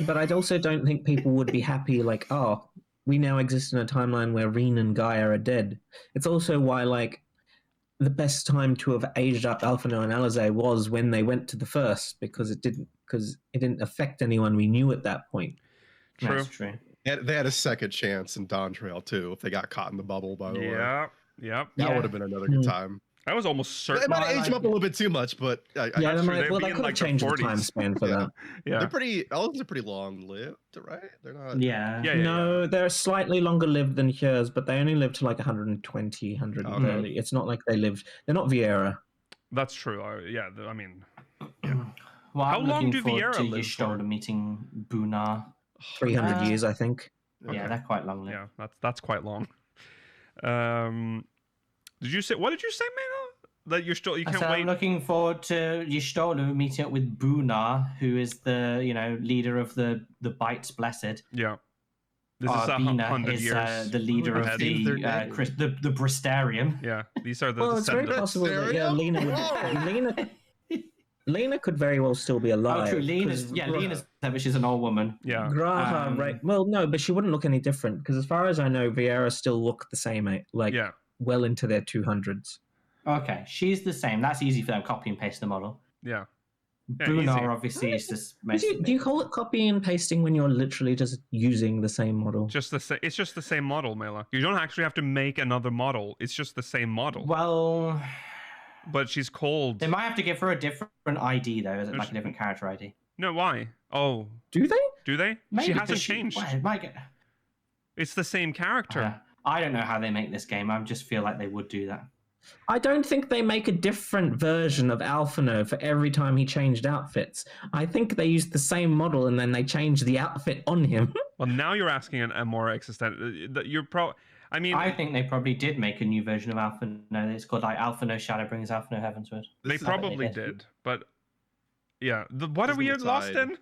But I also don't think people would be happy, like, oh, we now exist in a timeline where Reen and Gaia are dead. It's also why, the best time to have aged up Alphinaud and Alizé was when they went to the first, because it didn't affect anyone we knew at that point. True. That's true. They had a second chance in Dawn Trail too if they got caught in the bubble. By the way, yeah, that would have been another good time. I was almost certain. It might have aged them up a little bit too much, but they could have changed the time span for that. Yeah, they're pretty. Elves are pretty long lived, right? They're not. Yeah. No, they're slightly longer lived than yours, but they only lived to 120, 130. Okay. It's not like they're not Viera. That's true. I mean, well, how long do Viera live for? Meeting Bunar. 300 years, I think. Yeah, they're quite long lived. Yeah, that's quite long. Did you say? What did you say, Mena? That you can't wait. I'm looking forward to Y'shtola meeting up with Bunar, who is the leader of the Bites Blessed. Yeah. This is 100 years. The leader of the Bristarium. Yeah, these are the. Well, it's very possible that Lena could very well still be alive. Oh, true. Lena's there, but she's an old woman. Yeah. Graha, right? Well, no, but she wouldn't look any different because, as far as I know, Viera still look the same, well into their 200s. Okay, she's the same. That's easy for them. Copy and paste the model. Yeah. Bunar obviously is just. Do you call it copy and pasting when you're literally just using the same model? It's just the same model, Mela. You don't actually have to make another model. It's just the same model. Well. But she's called. They might have to give her a different ID though, a different character ID. No, why? Oh. Do they? Do they? Maybe she hasn't changed. It's the same character. I don't know how they make this game. I just feel like they would do that. I don't think they make a different version of Alphinaud for every time he changed outfits. I think they used the same model and then they changed the outfit on him. Well, now you're asking a more existential. I think they probably did make a new version of Alphinaud. It's called Alphinaud Shadowbringers, Alphinaud Heavensward. They probably did, but yeah. What are we lost in?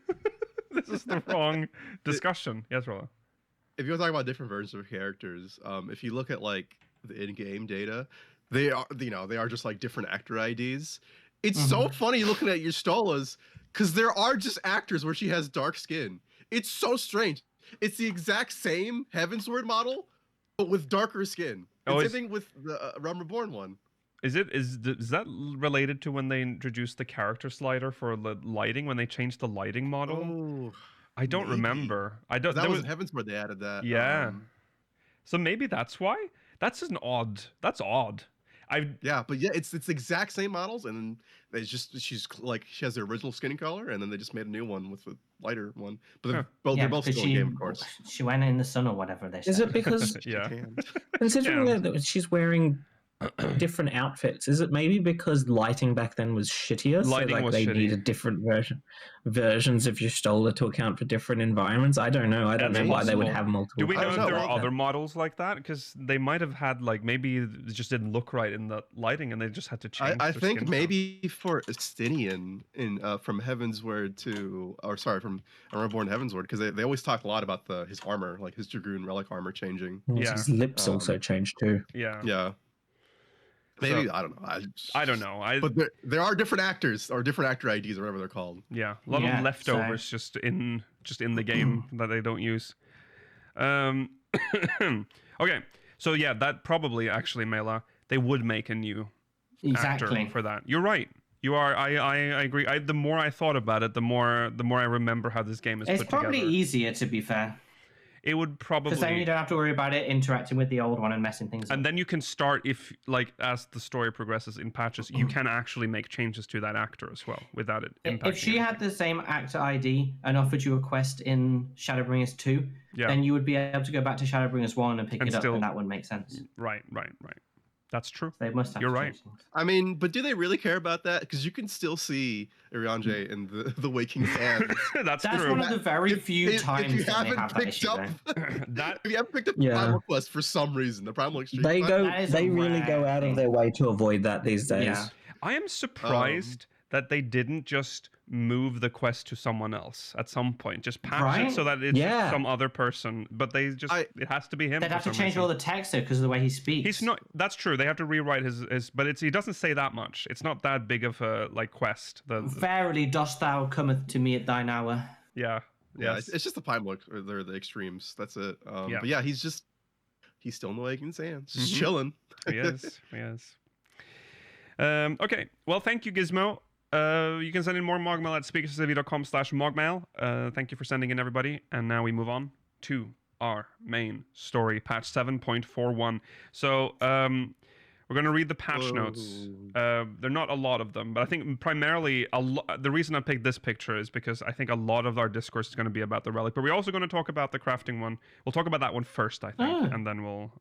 This is the wrong discussion. Yes, Rolla. If you're talking about different versions of characters, if you look at the in-game data, they are just different actor IDs. It's so funny looking at your Stolas because there are just actors where she has dark skin. It's so strange. It's the exact same Heavensward model, but with darker skin. Oh, Same thing with the Realm Reborn one. Is that related to when they introduced the character slider for the lighting, when they changed the lighting model? Oh, I don't maybe. remember. I don't. That there was in Heavensward they added that. Yeah. So maybe that's why. That's That's odd. Yeah, but yeah, it's the exact same models, and they just she has the original skin color, and then they just made a new one with a lighter one. But they're both still in the game, of course. She went in the sun or whatever they said. Is it because considering that she's wearing different outfits, is it maybe because lighting back then was shittier? Lighting was they shitty. needed different versions of your Stola to account for different environments? I don't know. I don't know why they would have multiple. Do we know I if don't there know. are other models like that? Because they might have had maybe it just didn't look right in the lighting, and they just had to change. I their think skin maybe for Estinian from Heavensward from Reborn to Heavensward, because they always talk a lot about his armor, like his Dragoon relic armor changing. Yeah. His lips also changed too. tone. Yeah. Maybe I don't know. I don't know. But there are different actors or different actor IDs or whatever they're called. Yeah, a lot of leftovers just in the game that they don't use. Okay, so yeah, that probably actually Mela, they would make a new actor for that. You're right. You are. I agree. The more I thought about it, the more I remember how this game is It's put together. probably easier, to be fair. It would probably, because then you don't have to worry about it interacting with the old one and messing things up. And then you can start, if as the story progresses in patches, you can actually make changes to that actor as well without it impacting. If she had the same actor ID and offered you a quest in Shadowbringers 2, Yeah. then you would be able to go back to Shadowbringers 1 and pick And it up, still- and that would make sense. Right. That's true. They must have You're to right. change things. I mean, but do they really care about that? Because you can still see Irianje in the Waking Sands. That's That's true. one of the very few if times you that they haven't have that picked issue. up, That if you haven't picked up Yeah. the Primal Quest for some reason, the Primal Extreme. They That is a really go rare out of thing. their way to avoid that these days. Yeah. I am surprised that they didn't just move the quest to someone else at some point. Just patch it Right? so that it's Yeah. some other person. But they just it has to be him. They'd for have to some change reason. all the text though because of the way he speaks. He's not. That's true. They have to rewrite his but he doesn't say that much. It's not that big of a quest. Verily dost thou cometh to me at thine hour. Yeah. Yeah, Yes. it's just the Primal or the Extremes. That's it. Yeah. But yeah, he's still in the Waking Sands, just Mhm. chilling. He is. Okay. Well, thank you, Gizmo. You can send in more MogMail at speakersofv.com/MogMail. Thank you for sending in, everybody. And now we move on to our main story, patch 7.41. So we're going to read the patch notes. There are not a lot of them, but I think primarily the reason I picked this picture is because I think a lot of our discourse is going to be about the relic. But we're also going to talk about the crafting one. We'll talk about that one first, I think, and then we'll...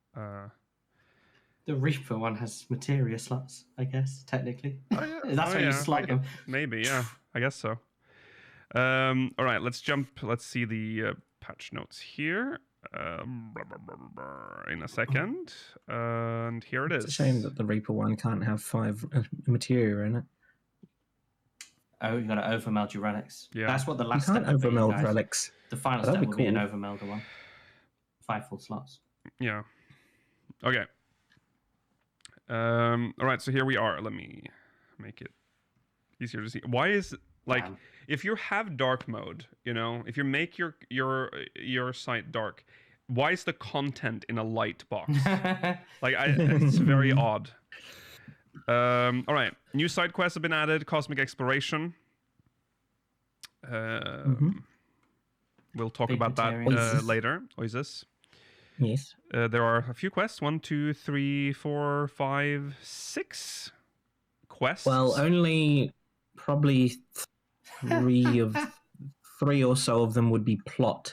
The Reaper one has materia slots, I guess, technically. Oh, yeah. That's how you slot them. Maybe, yeah. I guess so. All right, let's jump. Let's see the patch notes here in a second. And here it is. It's a shame that the Reaper one can't have 5 materia in it. Oh, you got to overmeld your relics. Yeah. That's what the You last can't step would be, overmeld guys. relics. The final That'd step be would be an cool. overmelder one. 5 full slots. Yeah. Okay. All right, so here we are. Let me make it easier to see. Why is if you have dark mode, if you make your site dark, why is the content in a light box? It's very odd. All right, new side quests have been added. Cosmic exploration. We'll talk Big about that material. later. Oasis. Yes. There are a few quests. 1, 2, 3, 4, 5, 6 quests. Well, only probably 3 or so of them would be plot,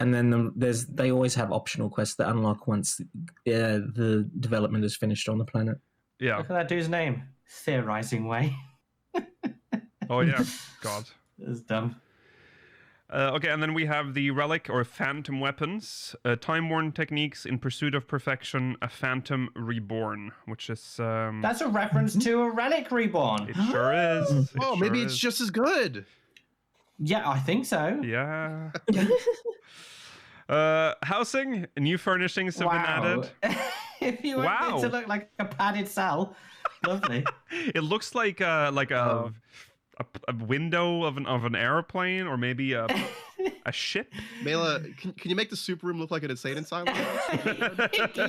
and then they always have optional quests that unlock once the development is finished on the planet. Yeah. Look at that dude's name. Theorizing Way. Oh, yeah. God. That's dumb. Okay, and then we have the relic or phantom weapons, time-worn techniques in pursuit of perfection, a phantom reborn, which is... That's a reference to a relic reborn. It sure is. It Oh, sure maybe is. it's just as good. Yeah, I think so. Yeah. Housing, new furnishings have been added. If you want it to look like a padded cell, Lovely. It looks like a window of an airplane, or maybe a ship. Mela, can you make the super room look like an insane asylum?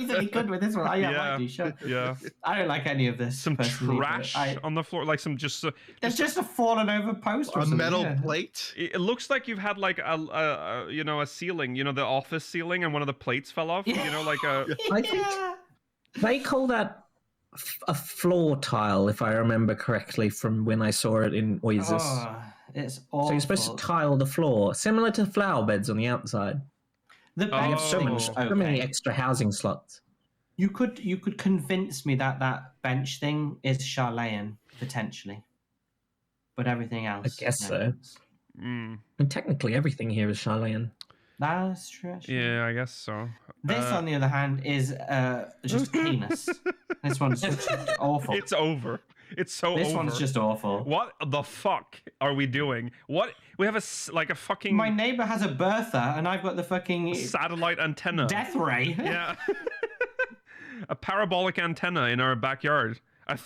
Easily could with this one. Oh, yeah, Yeah. might do, sure. Yeah. I don't like any of this. Some personally, but trash on the floor, like some just. There's just a fallen over post or A something. metal yeah. plate? It looks like you've had like a ceiling, the office ceiling, and one of the plates fell off. Like a. I think they call that a floor tile, if I remember correctly from when I saw it in Oasis. Oh, it's awful. So you're supposed to tile the floor, similar to flower beds on the outside. The You have so bench thing's many okay. extra housing slots. You could convince me that bench thing is Charlayan, potentially. But everything else. I guess no. so. Mm, And technically, everything here is Charlayan. That's true. Actually. yeah, I guess so. This, on the other hand, is just heinous. This one's just awful. It's over. It's so This over. one's just awful. What the fuck are we doing? What we have a fucking My neighbor has a Bertha, and I've got the fucking satellite antenna. death ray. Yeah. A parabolic antenna in our backyard. I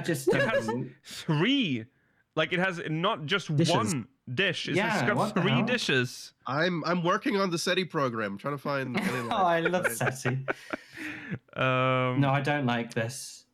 just It has 3. Like, it has not just Dishes. one dish. It's Yeah, got what the 3 hell? dishes. I'm working on the SETI program. I'm trying to find. Oh, I love SETI. No, I don't like this.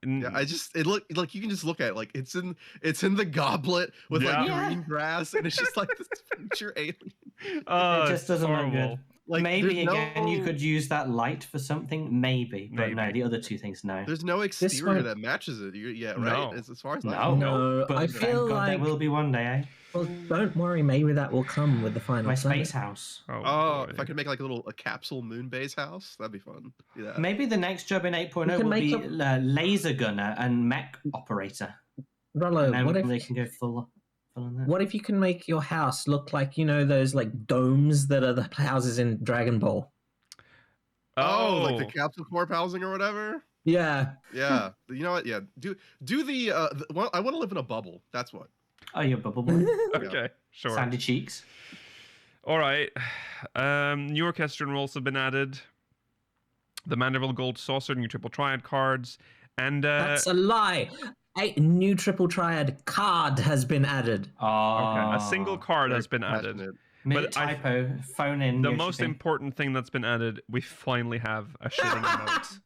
Yeah, you can just look at it, like it's in the goblet with like Yeah. green grass, and it's just like this future alien. It just doesn't look good. Like, Maybe there's again, you no- could use that light for something. Maybe, but no, Maybe. the other two things, no. There's no exterior one- that matches it. Yeah, right. No. As far as No, No, but I thank feel God there like- will be one day, eh? Well, don't worry. Maybe that will come with the final My planet. space house. Oh, boy. if I could make like a capsule moon base house, that'd be fun. Yeah. Maybe the next job in 8.0 You can will make be laser gunner and mech operator. Rollo, And then what they if can go full on that. what if you can make your house look like those like domes that are the houses in Dragon Ball? Oh, like the capsule corp housing or whatever. Yeah. Yeah. You know what? Yeah. Do the well, I want to live in a bubble. That's what. Oh, you're bubble boy. Okay, sure. Sandy cheeks. All right. New orchestral roles have been added. The Mandeville Gold Saucer, new triple triad cards, and That's a lie. A new triple triad card has been added. Oh, okay, a single card has been added. Passionate. but I- typo. Phone in. The Yoshi most thing. important thing that's been added, we finally have a shooting emote.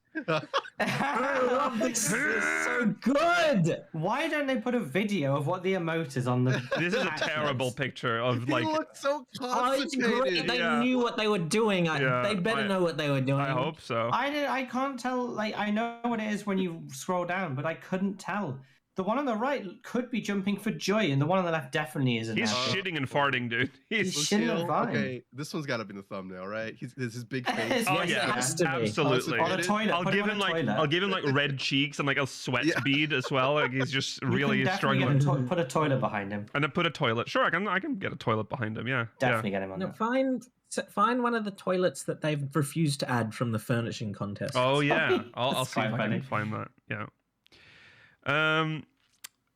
I love this. This is so good. Why don't they put a video of what the emote is on the? This is a patch terrible notes? picture of He like. looked so Oh, it's great. concentrated. They Yeah. knew what they were doing. Yeah, They better know what they were doing. I hope so. I can't tell. Like, I know what it is when you scroll down, but I couldn't tell. The one on the right could be jumping for joy, and the one on the left definitely isn't. He's now. shitting and farting, dude. He's. He's shitting and Lucille, farting. okay, this one's got to be in the thumbnail, right? There's his big face. Oh Yes, yeah, it has to be. absolutely. On a toilet. I'll put give on him a like toilet. I'll give him like red cheeks and like a sweat Yeah. bead as well. Like he's just You really can definitely get struggling. put a toilet behind him. And then put a toilet. Sure, I can get a toilet behind him. Yeah, Definitely get him on No, that. find one of the toilets that they've refused to add from the furnishing contest. Yeah. Oh yeah, I'll That's see if quite I can funny. find that. Yeah.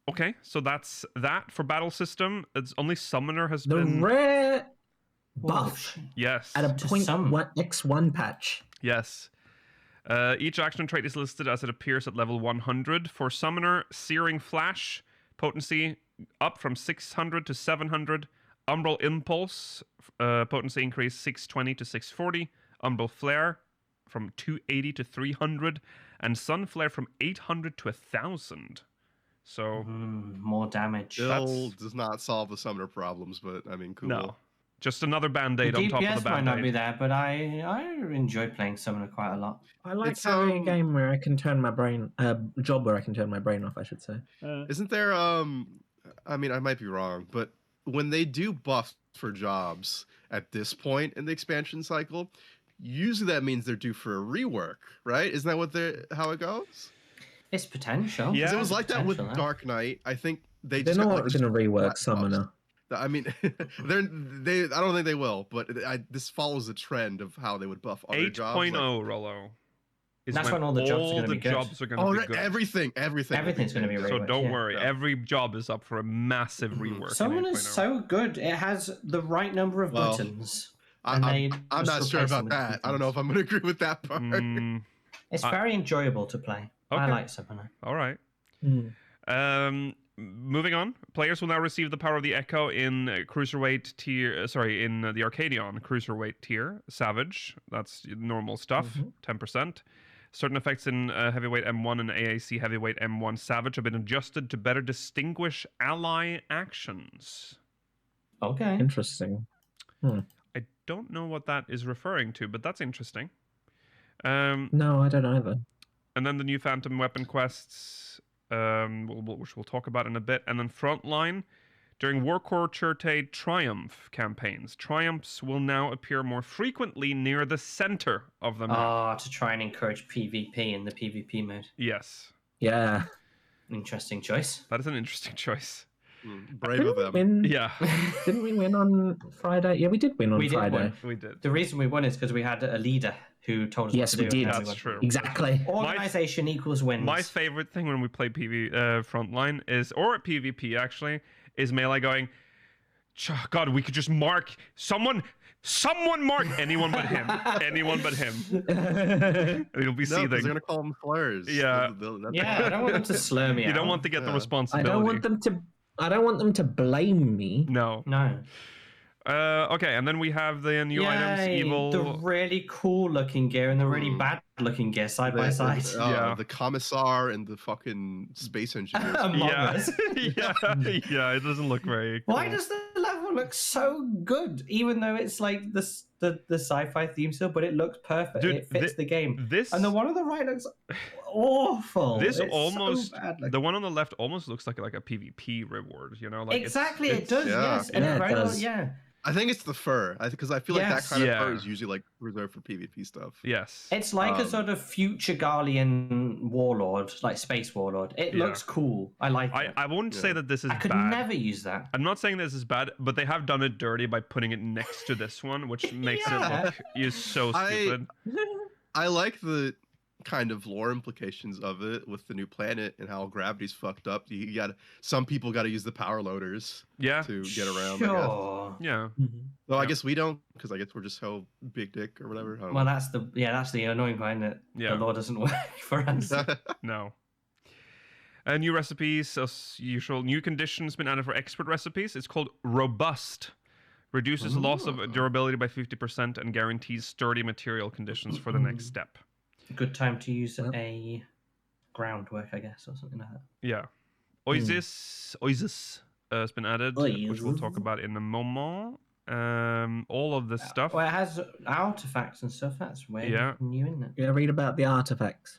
Okay, so that's that for battle system. It's only summoner has the been. rare Whoa, buff Yes. at a To point some. X1 patch. Yes. Each action trait is listed as it appears at level 100. For Summoner, Searing Flash, potency up from 600 to 700. Umbral Impulse, potency increase 620 to 640. Umbral Flare from 280 to 300. And Sun Flare from 800 to 1000. So, more damage. Still does not solve the summoner problems, but I mean, cool. no. Just another band-aid The on top of DPS the might not be band-aid. there, but I enjoy playing Summoner quite a lot. I like It's, having a game where I can turn my brain, job where I can turn my brain off, I should say. Isn't there? I mean, I might be wrong, but when they do buffs for jobs at this point in the expansion cycle, usually that means they're due for a rework, right? Isn't that how it goes? It's potential. Yeah. 'Cause it was like that with Potential, Dark Knight. I think they They're just got, not like, going to rework flat buffs. Summoner. I mean, I don't think they will, but this follows the trend of how they would buff other jobs. 8.0, Rollo. Is That's when all the jobs are gonna the be good. jobs are going to Oh, be right, good. everything's Everything's gonna be good. So reworked, don't yeah. worry, Yeah. every job is up for a massive rework. in Summoner's 8.0. so good. It has the right number of Well, buttons. I'm and they not just sure replace them about with that. I don't know if I'm going to agree with that part. Mm, It's very enjoyable to play. I Okay. like Summoner. All right. Mm. Moving on, players will now receive the power of the Echo in cruiserweight tier. In the Arcadion cruiserweight tier. Savage, that's normal stuff. 10%. Certain effects in heavyweight M1 and AAC heavyweight M1 Savage have been adjusted to better distinguish ally actions. Okay. Interesting. I don't know what that is referring to, but that's interesting. No, I don't either. And then the new Phantom Weapon quests, which we'll talk about in a bit. And then Frontline, during Warcore Churte Triumph campaigns, Triumphs will now appear more frequently near the center of the map. To try and encourage PvP in the PvP mode. Yes. Yeah. Interesting choice. That is an interesting choice. Brave of them. Win? Yeah. Didn't we win on Friday? Yeah, we did win on We did Friday. win. We did. The reason we won is because we had a leader who told us Yes, what to we do. did. and That's we won. true. Exactly. Organization equals wins. My favorite thing when we play Frontline is, or at PvP actually, is Melee going, God, we could just mark someone mark anyone but him. Anyone but him. It'll be No, seething. because they're gonna call them slurs. Yeah. Yeah, I don't want them to slur me You out. don't want to get the Yeah. responsibility. I don't want them to blame me. No. No. Okay, and then we have the new items, Yay, evil. the really cool looking gear and the really bad looking gear side by side. Yeah. The commissar and the fucking space engineers. Among Yeah. Us. yeah, it doesn't look very cool. Why does the level look so good? Even though it's like the sci-fi theme still, but it looks perfect. Dude, it fits the game. This And the one on the right looks awful. this It's almost so bad looking. the one on the left almost looks like a PvP reward, you know? Like exactly, it's, it does. yeah. Yes, and Yeah, it right on- does. yeah. I think it's the fur. Because I feel like that Yes. kind of Yeah. fur is usually like reserved for PvP stuff. Yes. It's like a Um, sort of future Garlean warlord, like space warlord. It Yeah. looks cool. I like it. I won't say Yeah. that this is I could bad. never use that. I'm not saying this is bad, but they have done it dirty by putting it next to this one, which makes Yeah. it look is so stupid. I like the kind of lore implications of it with the new planet and how gravity's fucked up. You got some people got to use the power loaders Yeah. to get around. I guess. Sure. Yeah. Well, I Yeah. guess we don't, because I guess we're just so big dick or whatever. I don't Well, that's the annoying part that Yeah. the law doesn't work for us. know. No. New recipes, as usual. New conditions been added for expert recipes. It's called Robust. Reduces loss of durability by 50% and guarantees sturdy material conditions for the next step. Good time to use Well. a groundwork, I guess, or something like that. Yeah. Oasis has been added, which we'll talk about in a moment. All of this stuff. Well, it has artifacts and stuff. That's way Yeah. new, isn't it? Yeah, read about the artifacts.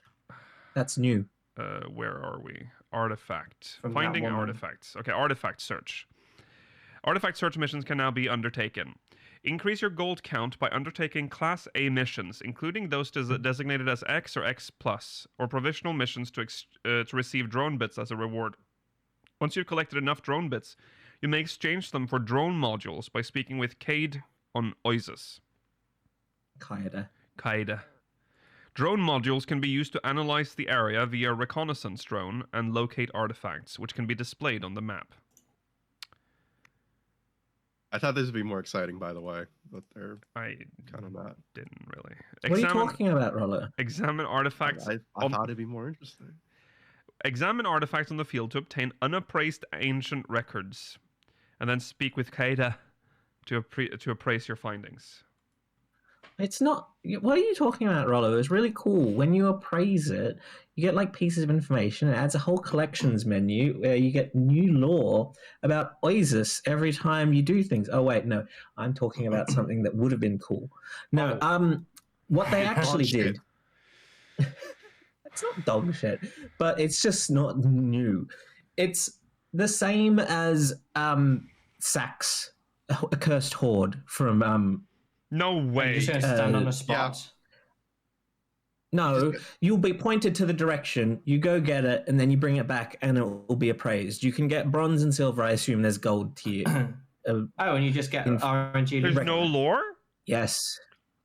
That's new. Where are we? Artifact. From that Finding woman. artifacts. Okay, artifact search. Artifact search missions can now be undertaken. Increase your gold count by undertaking Class A missions, including those designated as X or X+, or provisional missions to receive drone bits as a reward. Once you've collected enough drone bits, you may exchange them for drone modules by speaking with Cade on Oasis. Kaida. Drone modules can be used to analyze the area via reconnaissance drone and locate artifacts, which can be displayed on the map. I thought this would be more exciting, by the way, but they're I kind of not. didn't really. What are you talking about, Rollo? Examine artifacts. I on- thought it'd be more interesting. Examine artifacts on the field to obtain unappraised ancient records, and then speak with Kaida to appraise your findings. It's not. What are you talking about, Rollo? It's really cool. When you appraise it, you get like pieces of information. It adds a whole collections menu where you get new lore about Oasis every time you do things. Oh wait, no, I'm talking about something that would have been cool. No, what they actually shit. did. It's not dog shit, but it's just not new. It's the same as Sax, a cursed horde from No You're way. just going to stand on a spot. No, you'll be pointed to the direction, you go get it, and then you bring it back, and it will be appraised. You can get bronze and silver. I assume there's gold tier. Oh, and you just get RNG. There's no lore? Yes.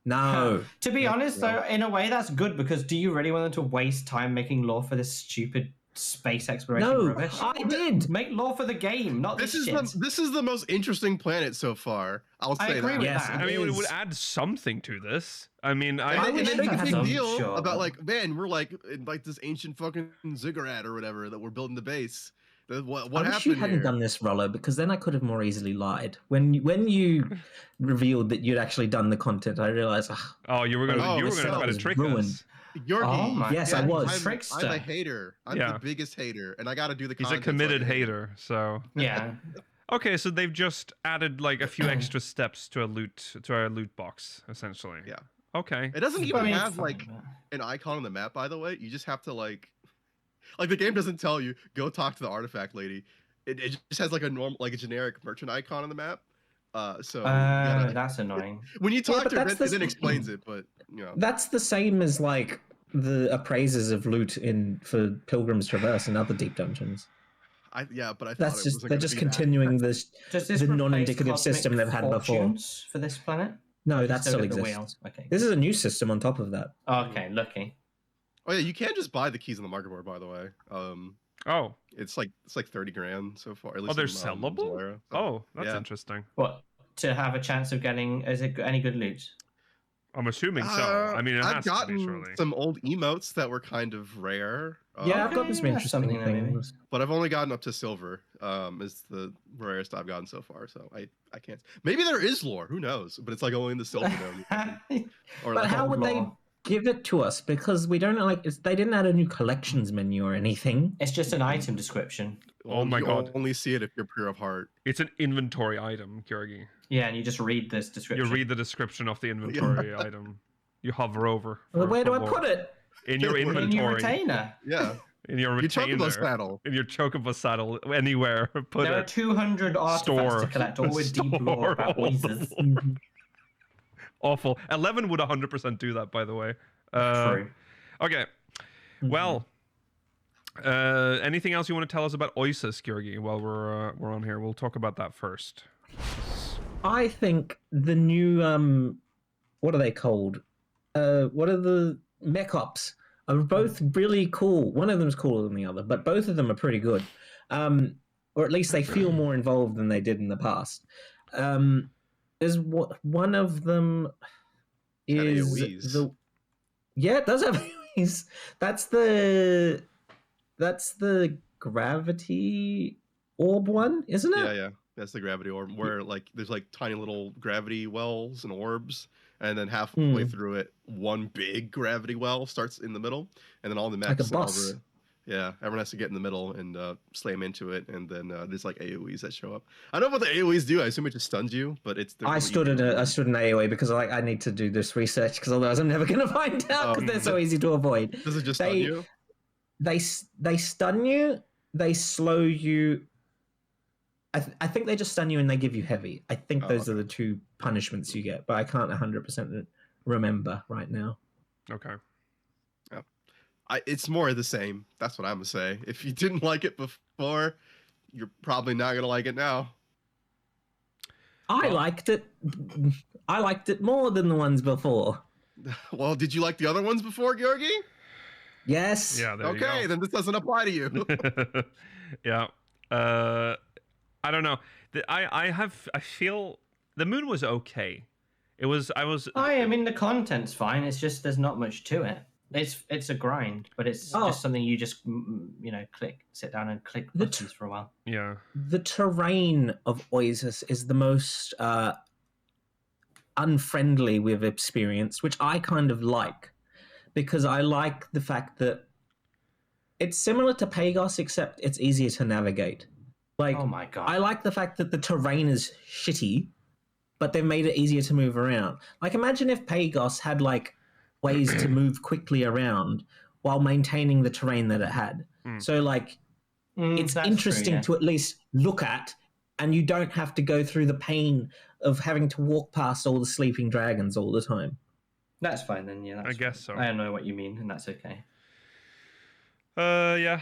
No. To be honest, though, in a way, that's good because do you really want them to waste time making lore for this stupid space exploration No, rubbish. I did. Make lore for the game, not this shit. This is the most interesting planet so far. I'll I say agree that. with Yes, that. I mean, it would is. add something to this. I mean, And wish then they make a had big some, deal sure, about but- like, man, we're like in like this ancient fucking ziggurat or whatever that we're building the base. What I wish happened you hadn't here? done this, Rollo, because then I could have more easily lied. When you revealed that you'd actually done the content, I realized, oh, you were gonna Oh, try so to it's trick ruined. us. Yorgi, Oh my Yes, I was. I'm Trickster. a hater. I'm Yeah. the biggest hater, and I got to do the. He's a content so I committed can hate. hater. So Yeah. okay, so they've just added like a few extra steps to our loot box, essentially. Yeah. Okay. It doesn't I even mean, have fine, like but- an icon on the map, by the way. You just have to like the game doesn't tell you go talk to the artifact lady. It just has like a normal, like a generic merchant icon on the map. So you gotta- that's annoying. when you talk but to her, that's it then the- explains it. But you know, That's the same as like the appraisers of loot for Pilgrim's Traverse and other deep dungeons. but I thought That's it just wasn't they're gonna just be that. continuing this Does this the replace non-indicative Cosmic system they've had before. Fortunes for this planet? No, You that still get the exists. wheel. Okay. This is a new system on top of that. Okay, lucky. Oh yeah, you can just buy the keys on the market board, by the way. Oh. It's like 30 grand so far. At Oh, least they're in, sellable? Zalera. So, Oh, that's yeah. interesting. What to have a chance of getting? Is it any good loot? I'm assuming so. I mean, it I've has to be, gotten surely. some old emotes that were kind of rare. Yeah, I've gotten Okay, some that's interesting something then, maybe. things. But I've only gotten up to silver. Is the rarest I've gotten so far. So I can't. Maybe there is lore. Who knows? But it's like only in the silver dome. Or But like, how would they lore. give it to us? Because we don't they didn't add a new collections menu or anything. It's just an item description. Oh my you God. only see it if you're pure of heart. It's an inventory item, Georgi. Yeah, and you just read this description. You read the description of the inventory item. You hover over. Well, where do I lore. put it? In your In your in your inventory. retainer. Yeah. In your You retainer. chocobo saddle. In your chocobo saddle. Anywhere. Put There are it. 200 artifacts Store. to collect, all with deep lore Store about all the voices. lore. Awful. 11 would 100% do that, by the way. True. Okay. Well, anything else you want to tell us about Oasis, Georgi, while we're on here? We'll talk about that first. I think the new what are they called? What are the mech ops? Are both really cool. One of them's cooler than the other, but both of them are pretty good. Or at least they feel more involved than they did in the past. There's one of them is AoEs. yeah, it does have AoEs. That's the gravity orb one, isn't it? Yeah. That's the gravity orb where like there's like tiny little gravity wells and orbs, and then halfway through it, one big gravity well starts in the middle, and then all the mechs Like a and boss. all the yeah, everyone has to get in the middle and slam into it, and then there's like AoEs that show up. I don't know what the AoEs do. I assume it just stuns you, but it's. I stood in AoE because I need to do this research because otherwise I'm never going to find out because they're so easy to avoid. Does it just stun you? They stun you, they slow you. I think they just stun you and they give you heavy. I think those are the two punishments you get, but I can't 100% remember right now. Okay. It's more of the same. That's what I'm gonna say. If you didn't like it before, you're probably not gonna like it now. I liked it. I liked it more than the ones before. Well, did you like the other ones before, Georgi? Yes. Yeah. There Okay, you then this doesn't apply to you. go. Yeah. I don't know. I feel the moon was okay. I mean, the content's fine. It's just there's not much to it. It's a grind, but it's just something you just sit down and click buttons for a while. Yeah. The terrain of Oasis is the most unfriendly we've experienced, which I kind of like, because I like the fact that it's similar to Pagos, except it's easier to navigate. Like, Oh my god! I like the fact that the terrain is shitty, but they've made it easier to move around. Like, imagine if Pagos had like ways to move quickly around while maintaining the terrain that it had. So like, it's that's interesting true, yeah. to at least look at, and you don't have to go through the pain of having to walk past all the sleeping dragons all the time. That's fine then. Yeah, that's I guess fine. so. I know what you mean, and that's okay. Yeah.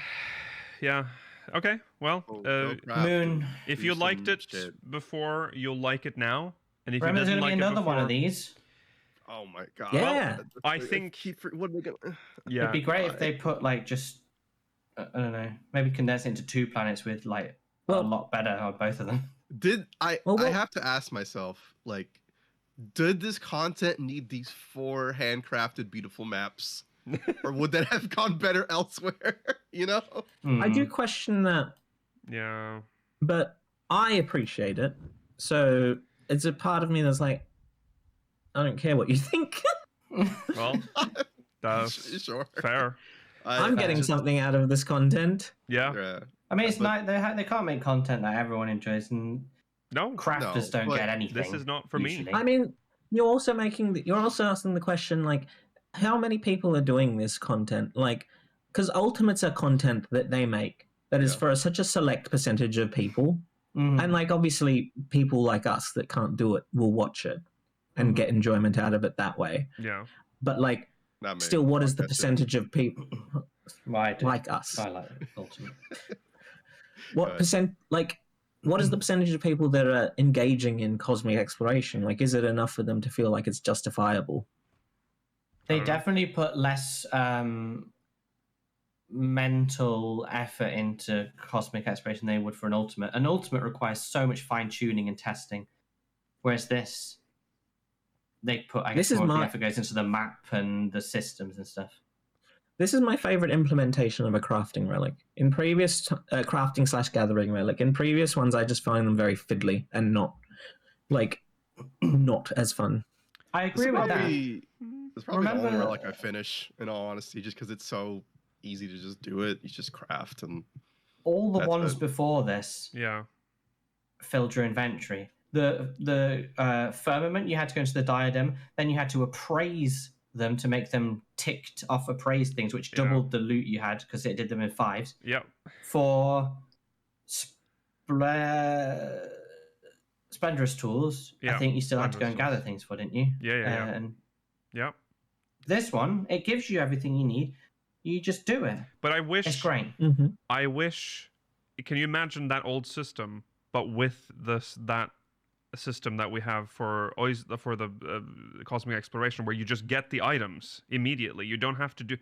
Okay. Well, Moon. if do you some liked it shit. before, you'll like it now. And if Remember, you there's didn't gonna be like it another one of before- these. Oh my god. Yeah. I think- what are we gonna? Yeah. It'd be great if they put like just I don't know. Maybe condense it into 2 planets with like a lot better on both of them. I have to ask myself, like, did this content need these 4 handcrafted beautiful maps? Or would that have gone better elsewhere? You know? I do question that. Yeah. But I appreciate it. So it's a part of me that's like, I don't care what you think. Well, that's sure. fair. I'm getting something out of this content. Yeah. I mean, it's not they can't make content that everyone enjoys, and No. crafters don't get anything. This is not for usually. me. I mean, you're also asking the question, like, how many people are doing this content? Like, because ultimates are content that they make that is for such a select percentage of people. And like, obviously, people like us that can't do it will watch it and get enjoyment out of it that way. Yeah. But like, still, what is the percentage of people like us? I like it, ultimately. What is the percentage of people that are engaging in cosmic exploration? Like, is it enough for them to feel like it's justifiable? They definitely put less mental effort into cosmic exploration than they would for an ultimate. An ultimate requires so much fine tuning and testing, whereas this, they put more of the effort goes into the map and the systems and stuff. This is my favorite implementation of a crafting relic. In previous crafting/gathering relic, in previous ones, I just find them very fiddly and not as fun. I agree with that. It's probably the only relic I finish, in all honesty, just because it's so easy to just do it. You just craft and all the ones before this filled your inventory. The firmament, you had to go into the diadem, then you had to appraise them to make them ticked off appraised things, which doubled the loot you had because it did them in 5s. Yep. For Splendorous tools, I think you still had to go and gather things for, didn't you? Yeah. And this one, it gives you everything you need. You just do it. But I wish it's great. I wish. Can you imagine that old system, but with that system that we have for the cosmic exploration, where you just get the items immediately? You don't have to do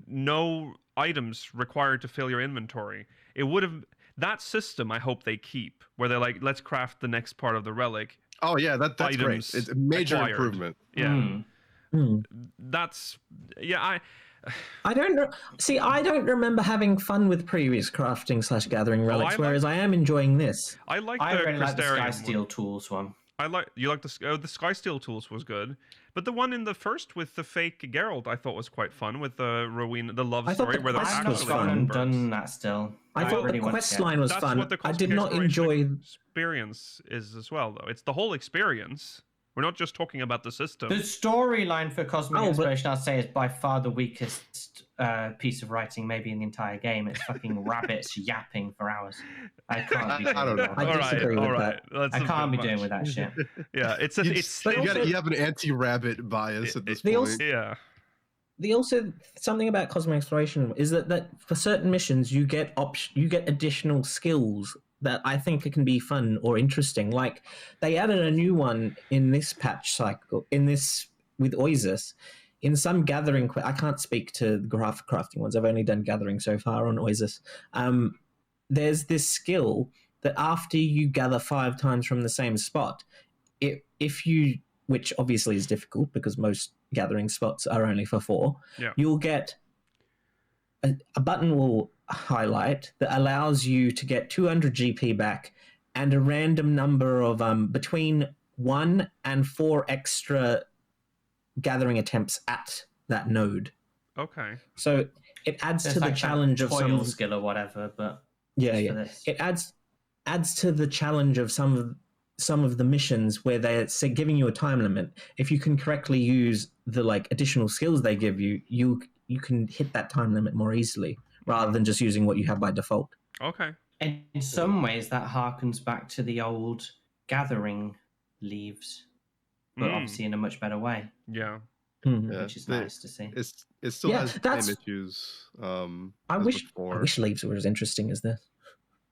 no items required to fill your inventory. It would have that system. I hope they keep where they're like, let's craft the next part of the relic. Oh yeah, that's great. It's a major improvement. Yeah. That's I don't know. See, I don't remember having fun with previous crafting/gathering relics, whereas I am enjoying this. I really like the Skysteel Tools one. You like the Skysteel Tools was good, but the one in the first with the fake Geralt I thought was quite fun with the Rowena, the love story where they're actually was fun. I haven't done that still. I thought the quest line was fun. I did not enjoy experience is as well though. It's the whole experience. We're not just talking about the system. The storyline for Cosmic Exploration, I'd say, is by far the weakest piece of writing maybe in the entire game. It's fucking rabbits yapping for hours. I can't be doing I don't know. I disagree with that. I can't be doing with that shit. Yeah, you have an anti-rabbit bias at this point. Yeah. Also something about cosmic exploration is that for certain missions you get additional skills that I think it can be fun or interesting. Like they added a new one in this patch cycle, with Oasis. In some gathering, I can't speak to the crafting ones. I've only done gathering so far on Oasis. There's this skill that after you gather 5 times from the same spot, which obviously is difficult because most gathering spots are only for 4, you'll get a button will highlight that allows you to get 200 GP back and a random number of between 1 and 4 extra gathering attempts at that node. Okay. So it adds to the challenge of some skill or whatever, but it adds to the challenge of some of the missions where they're giving you a time limit. If you can correctly use the additional skills they give you, you can hit that time limit more easily rather than just using what you have by default. Okay. And in some ways, that harkens back to the old gathering leaves, but obviously in a much better way. Yeah. Which is nice to see. It still has the same issues. I wish leaves were as interesting as this.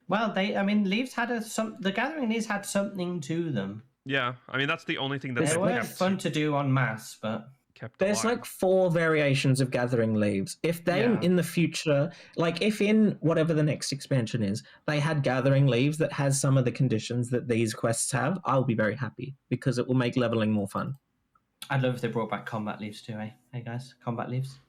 Well, leaves had the gathering leaves had something to them. Yeah, I mean that's the only thing that they were fun to do en masse, but kept There's alive. like 4 variations of gathering leaves. If they in the future, like if in whatever the next expansion is, they had gathering leaves that has some of the conditions that these quests have, I'll be very happy because it will make leveling more fun. I'd love if they brought back combat leaves too, eh? Hey guys, combat leaves.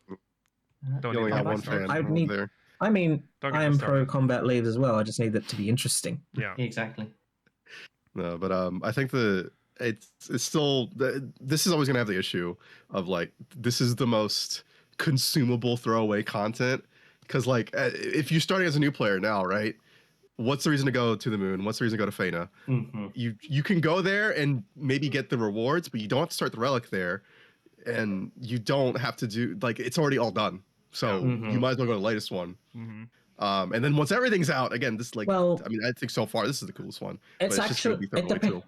Don't You only even got get me one started. fan I over need- there. I mean, Don't get I me am started. pro combat leaves as well. I just need it to be interesting. Yeah. Exactly. No, but I think it's still this is always gonna have the issue of like this is the most consumable throwaway content because like if you're starting as a new player now, right? What's the reason to go to the moon? What's the reason to go to Fena? Mm-hmm. You can go there and maybe get the rewards, but you don't have to start the relic there, and you don't have to do like it's already all done. So you might as well go to the latest one. Mm-hmm. And then once everything's out, again, this like Well, I mean, I think so far this is the coolest one. It's but it's just gonna actually be thrown away too.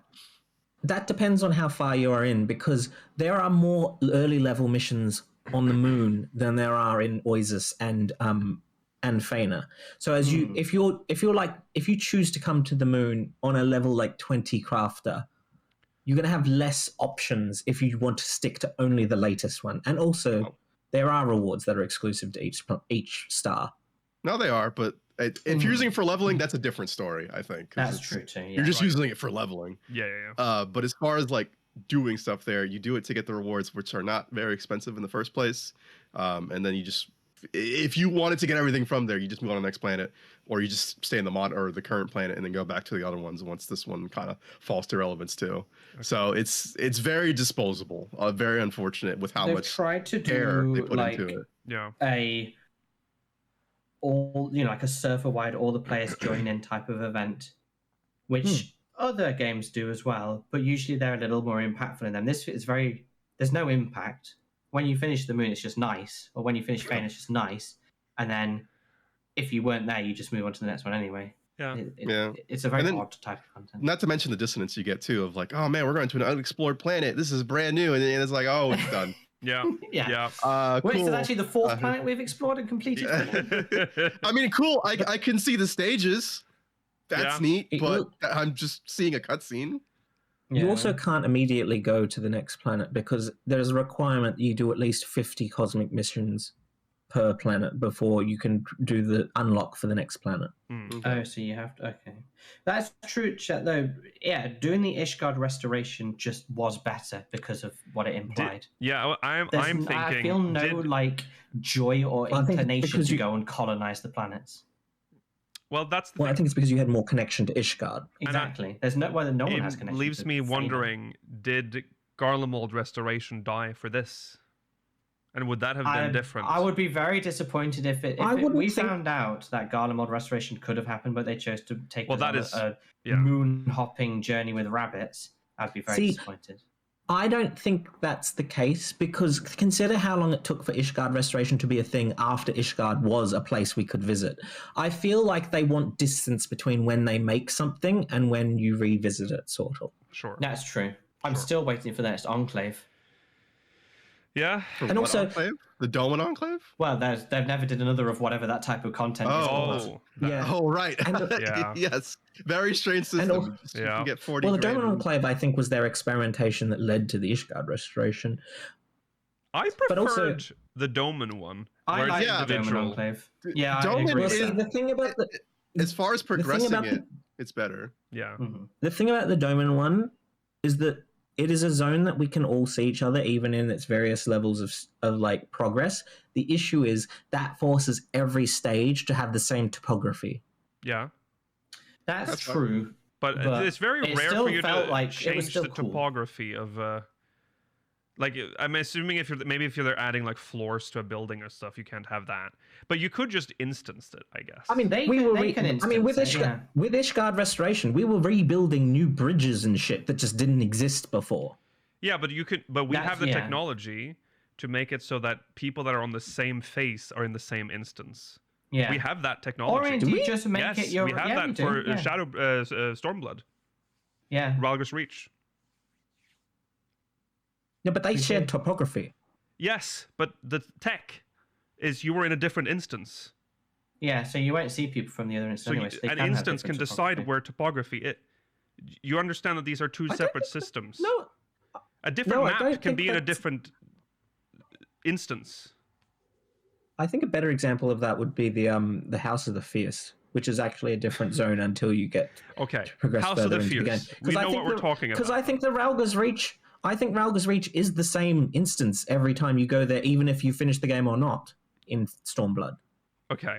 that depends on how far you are in because there are more early level missions on the moon than there are in Oasis and Fena. So as you if you choose to come to the moon on a level like 20 crafter, you're going to have less options if you want to stick to only the latest one. And also there are rewards that are exclusive to each star. No, they are, but if you're using it for leveling, that's a different story, I think. 'cause That's true too. Yeah. You're just using it for leveling. Yeah. But as far as like doing stuff there, you do it to get the rewards, which are not very expensive in the first place. And then you just, if you wanted to get everything from there, you just move on to the next planet, or you just stay in the mod or the current planet and then go back to the other ones once this one kind of falls to relevance too. Okay. So it's very disposable. Very unfortunate with how They've much tried to care do they put like into it. Yeah. like a server wide all the players join in type of event, which other games do as well, but usually they're a little more impactful in them. This is there's no impact. When you finish the moon, it's just nice, or when you finish Fane, it's just nice, and then if you weren't there, you just move on to the next one anyway. Yeah. It's a very odd type of content. Not to mention the dissonance you get too of like, oh man, we're going to an unexplored planet. This is brand new, and then it's like, oh, it's done. Yeah. Yeah. Cool. Wait, is it actually the 4th planet we've explored and completed? I mean, cool. I can see the stages. That's neat, but I'm just seeing a cutscene. You also can't immediately go to the next planet because there's a requirement that you do at least 50 cosmic missions per planet before you can do the unlock for the next planet. Oh, so you have to. Okay, that's true, Chet. Though, yeah, doing the Ishgard restoration just was better because of what it implied. I'm thinking. I feel no like joy or inclination to go and colonize the planets. Well, that's. I think it's because you had more connection to Ishgard. Exactly. There's no one has connection. It leaves me wondering: did Garlemald restoration die for this? And would that have been different? I would be very disappointed if we found out that Garlemald restoration could have happened, but they chose to take a moon hopping journey with rabbits. I'd be very disappointed. I don't think that's the case because consider how long it took for Ishgard restoration to be a thing after Ishgard was a place we could visit. I feel like they want distance between when they make something and when you revisit it, sort of. Sure. That's true. I'm still waiting for the next Enclave. Yeah. And also Enclave? The Doman Enclave? Well, they've never did another of whatever that type of content is. Yeah. Oh, right. Yes. Very strange system. You can get 40 the Doman Enclave, I think, was their experimentation that led to the Ishgard restoration. I preferred the Doman one. I like the Doman Enclave. Yeah, Doman I agree. The thing about as far as progressing it's better. Yeah. Mm-hmm. The thing about the Doman one is that it is a zone that we can all see each other, even in its various levels of like progress. The issue is that forces every stage to have the same topography. Yeah, that's true. But it's very rare for you to change the cool. topography of. Like I'm assuming if you're adding like floors to a building or stuff, you can't have that. But you could just instance it, I guess. I mean, with Ishgard restoration, we were rebuilding new bridges and shit that just didn't exist before. Yeah, but we have the technology to make it so that people that are on the same face are in the same instance. Yeah, we have that technology. Or indeed, just make it your. We have that for Shadow Stormblood. Yeah, Ralgus Reach. Yeah, but they shared topography. Yes, but the tech is you were in a different instance. Yeah, so you won't see people from the other instance. So an instance can decide where topography. You understand that these are two separate systems. No, a different map can be in a different instance. I think a better example of that would be the House of the Fierce, which is actually a different zone until you get Okay, to progress House of further the into the game. Fierce. We know what we're talking about. Because I think the Ralga's Reach, is the same instance every time you go there, even if you finish the game or not in Stormblood. Okay,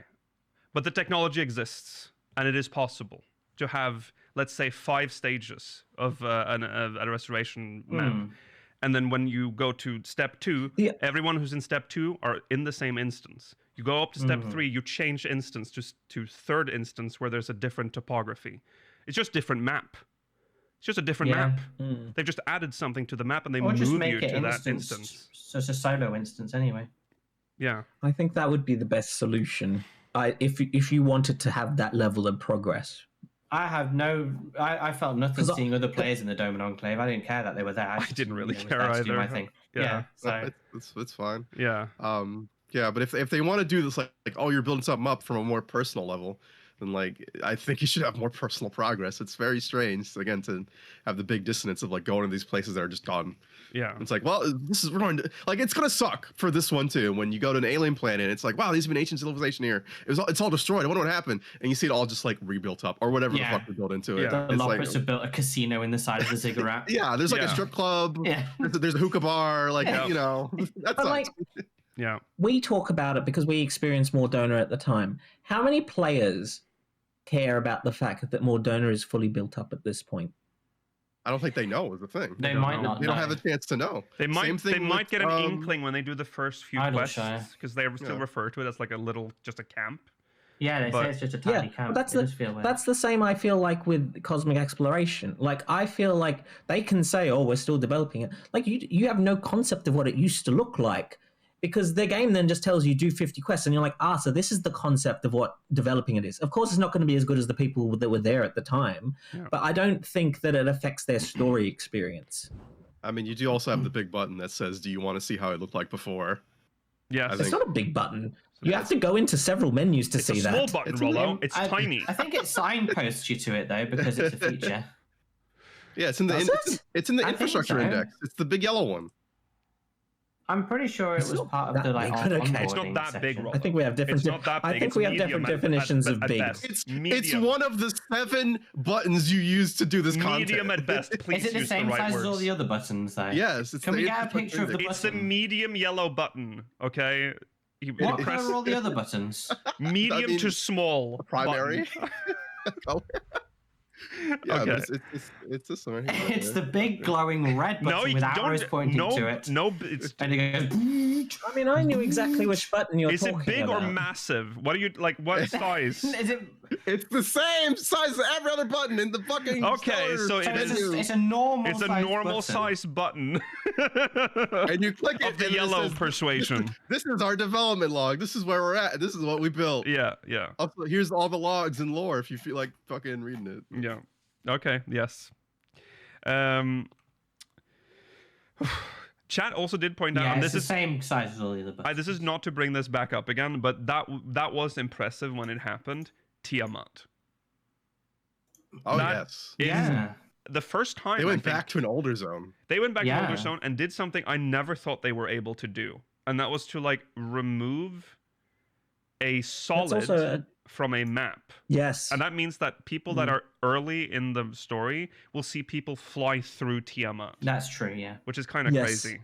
but the technology exists, and it is possible to have, let's say, 5 stages of a restoration map. And then when you go to step 2, everyone who's in step 2 are in the same instance. You go up to step 3, you change instance to third instance where there's a different topography. It's just different map. It's just a different map. They've just added something to the map and they move you to that instance. So it's a solo instance anyway. Yeah. I think that would be the best solution. If you wanted to have that level of progress. I felt nothing seeing other players in the Dome and Enclave. I didn't care that they were there. I didn't really care to do either. my thing. Yeah. So It's fine. Yeah. Yeah, but if they want to do this, like, oh, you're building something up from a more personal level, then like I think you should have more personal progress. It's very strange, again, to have the big dissonance of like going to these places that are just gone. Yeah. It's like, well, we're going to, like, it's gonna suck for this one too. When you go to an alien planet, it's like, wow, these have been ancient civilization here. It's all destroyed. I wonder what happened. And you see it all just like rebuilt up or whatever the fuck they built into it. Yeah. the Loppers have built a casino in the side of the ziggurat. Yeah, there's like a strip club. Yeah. There's a hookah bar. Like, you know, that sucks. Like, Yeah. we talk about it because we experienced Mordona at the time. How many players care about the fact that Mordona is fully built up at this point? I don't think they know is the thing. They might not. They don't have a chance to know. They might. They might get an with, inkling when they do the first few quests because they still refer to it as like just a camp. Yeah, they say it's just a tiny camp. That's the same. I feel like with cosmic exploration. Like I feel like they can say, "Oh, we're still developing it." Like you have no concept of what it used to look like. Because the game then just tells you do 50 quests, and you're like, so this is the concept of what developing it is. Of course, it's not going to be as good as the people that were there at the time, but I don't think that it affects their story experience. I mean, you do also have the big button that says, "Do you want to see how it looked like before?" Yeah, it's not a big button. You have to go into several menus to see that. It's a small button, Rollo. It's tiny. I think it signposts you to it though because it's a feature. Yeah, it's in the infrastructure index. It's the big yellow one. I'm pretty sure it was part of the like onboarding It's not that big, section. Rollo. I think we have different. It's not that big. I think we have different definitions of big. It's one of the 7 buttons you use to do this content. Medium at best. Please Is it the use same the right size words. as all the other buttons though? Yes. Can we get a picture of the button? It's the medium yellow button. Okay. What color are all the other buttons? Medium to small. Primary. Yeah, okay. it's this one. It's the big glowing red button with arrows pointing to it. No, it's. And it goes. I mean, I knew exactly which button you're talking about. Is it big or massive? What are you like? What size? Is it? It's the same size as every other button in the fucking. Okay, so it's a normal. It's a normal size button. And you click it. Of the yellow persuasion. This is our development log. This is where we're at. This is what we built. Yeah. Also, here's all the logs and lore if you feel like fucking reading it. Yeah. Okay. Yes. Chat also did point out, and it's this the same size as all the other buttons. this is not to bring this back up again, but that was impressive when it happened. Tiamat. Oh That yes. The first time They went back to an older zone. They went back to an older zone and did something I never thought they were able to do, and that was to like remove a solid from a map. Yes. And that means that people that are early in the story will see people fly through Tiamat. That's true, yeah. Which is kind of crazy.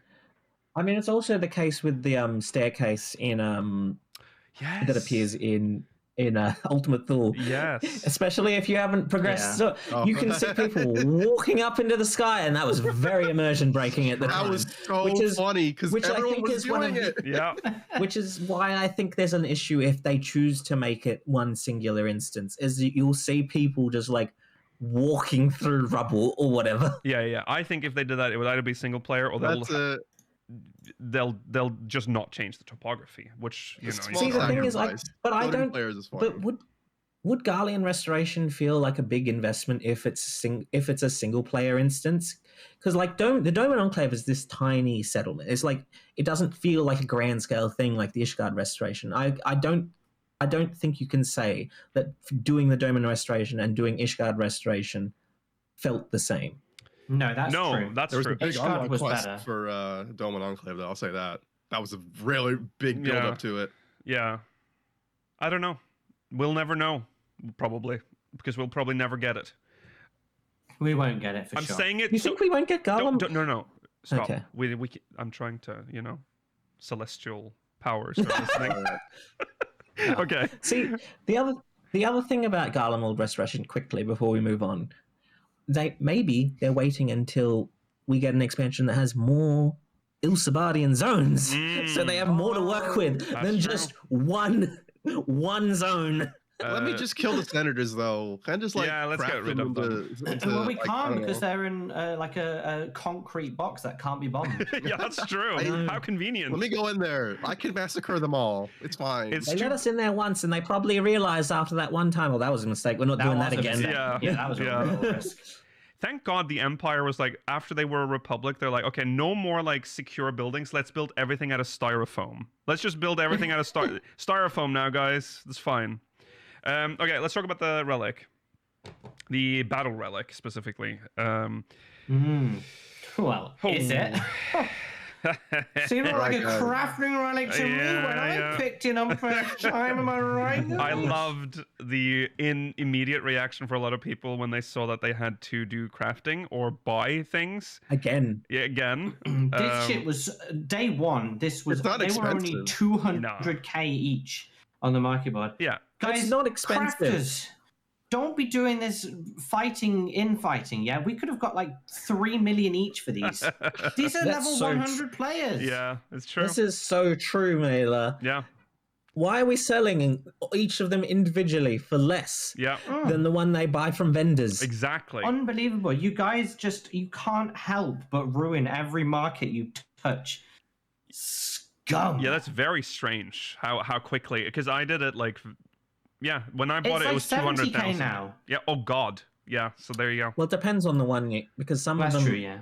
I mean, it's also the case with the staircase in that appears in Ultimate Thor. Yes. Especially if you haven't progressed. Yeah. So you can see people walking up into the sky, and that was very immersion breaking at the time. That was so funny because everyone was doing it. Yeah. Which is why I think there's an issue if they choose to make it one singular instance, is that you'll see people just like walking through rubble or whatever. Yeah. I think if they did that, it would either be single player or they'll just not change the topography, which you know. See, the thing is, but I don't. But would Garlean Restoration feel like a big investment if it's a single player instance? Because like the Dome and Enclave is this tiny settlement. It's like it doesn't feel like a grand scale thing like the Ishgard Restoration. I don't think you can say that doing the Dome and Restoration and doing Ishgard Restoration felt the same. No, that's true. That's there was true. a big Ishgard online was quest better. for Dome and Enclave, though. I'll say that. That was a really big build up to it. Yeah. I don't know. We'll never know, probably, because we'll probably never get it. We won't get it for I'm sure. saying it. You think we won't get Garland? No. Stop. Okay. I'm trying to, celestial powers are listening. Okay. See, the other thing about Garlemald Restoration, quickly before we move on, they're waiting until we get an expansion that has more Ilsabardian zones, so they have more to work with than just one zone. Let me just kill the senators, though. Kind of just let's get rid of them. Well, we can't because they're in like a concrete box that can't be bombed. Yeah, that's true. How convenient. Let me go in there. I can massacre them all. It's fine. They let us in there once, and they probably realized after that one time, that was a mistake. We're not doing that again. Yeah, that was a real risk. Thank God the Empire was like, after they were a republic, they're like, okay, no more like secure buildings. Let's build everything out of styrofoam. Let's just build everything out of styrofoam now, guys. That's fine. Okay, let's talk about the relic. The battle relic, specifically. Well, is it? Seemed like a crafting relic to me when I picked it up first time, am I right? I loved the immediate reaction for a lot of people when they saw that they had to do crafting or buy things. Again. Yeah, again. This shit was, day one, they were only 200k each on the market board. Yeah. Guys, it's not expensive. Crafters, don't be doing this infighting, yeah? We could have got like 3 million each for these. These are level 100 players. Yeah, it's true. This is so true, Mela. Yeah. Why are we selling each of them individually for less than the one they buy from vendors? Exactly. Unbelievable. You guys you can't help but ruin every market you touch. Scum. Yeah, that's very strange how quickly, because I did it like... Yeah, when I bought it was 200,000 now. Yeah. Oh God. Yeah. So there you go. Well, it depends on the one, because some of them, true, yeah.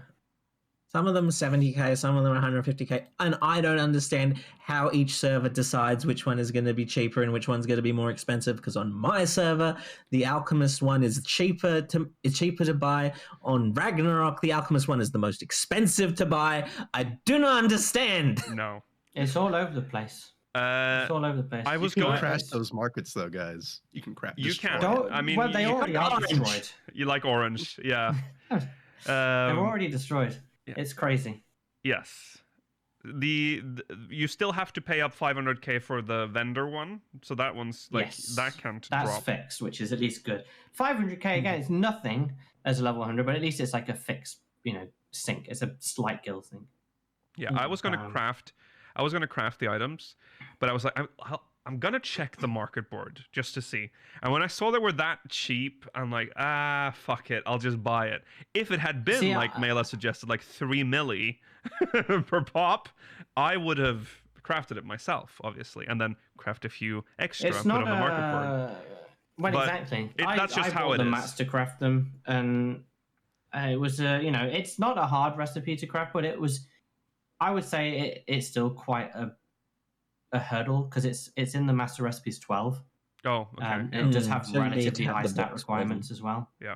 Some of them are 70k, some of them are 150k, and I don't understand how each server decides which one is going to be cheaper and which one's going to be more expensive. Because on my server, the Alchemist one is cheaper to buy. On Ragnarok, the Alchemist one is the most expensive to buy. I do not understand. No. It's all over the place. It's all over the place. I was going going to crash those markets, though, guys. You can crash. You can. I mean, they already are destroyed. You like orange, yeah. They're already destroyed. Yeah. It's crazy. Yes. You still have to pay up 500k for the vendor one, so that one's like that can't drop. That's fixed, which is at least good. 500k again, it's nothing as a level 100, but at least it's like a fixed, sink. It's a slight guild thing. Yeah, I was gonna craft the items, but I was like, I'm gonna check the market board just to see. And when I saw they were that cheap, I'm like, fuck it, I'll just buy it. If it had been like Mela suggested, like 3 milli per pop, I would have crafted it myself, obviously, and then craft a few extra and put on the market board. Well, but exactly. That's just how it is. I bought the mats to craft them, and it was it's not a hard recipe to craft, but it was. I would say it's still quite a hurdle because it's in the master recipes 12. Oh, okay. And it does have relatively high stat requirements as well. Yeah.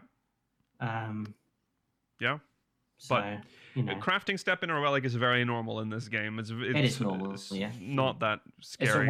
Yeah. So, but a crafting step in a relic is very normal in this game. It is normal. It's not that scary.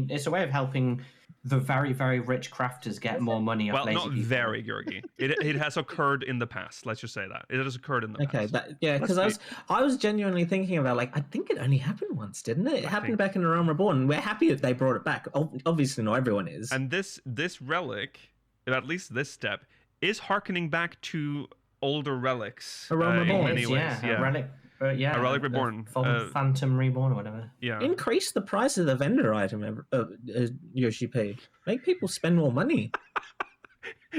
It's a way of helping the very, very rich crafters get more money. Well, not people. Very, Georgi. It has occurred in the past. Let's just say that it has occurred in the past. Because I was genuinely thinking about I think it only happened once, didn't it? It happened back in The Realm Reborn. We're happy that they brought it back. Obviously, not everyone is. And this relic, at least this step, is harkening back to older relics. A Realm Reborn, a relic. A relic reborn, Phantom reborn or whatever. Yeah, increase the price of the vendor item, Yoshi P. Make people spend more money.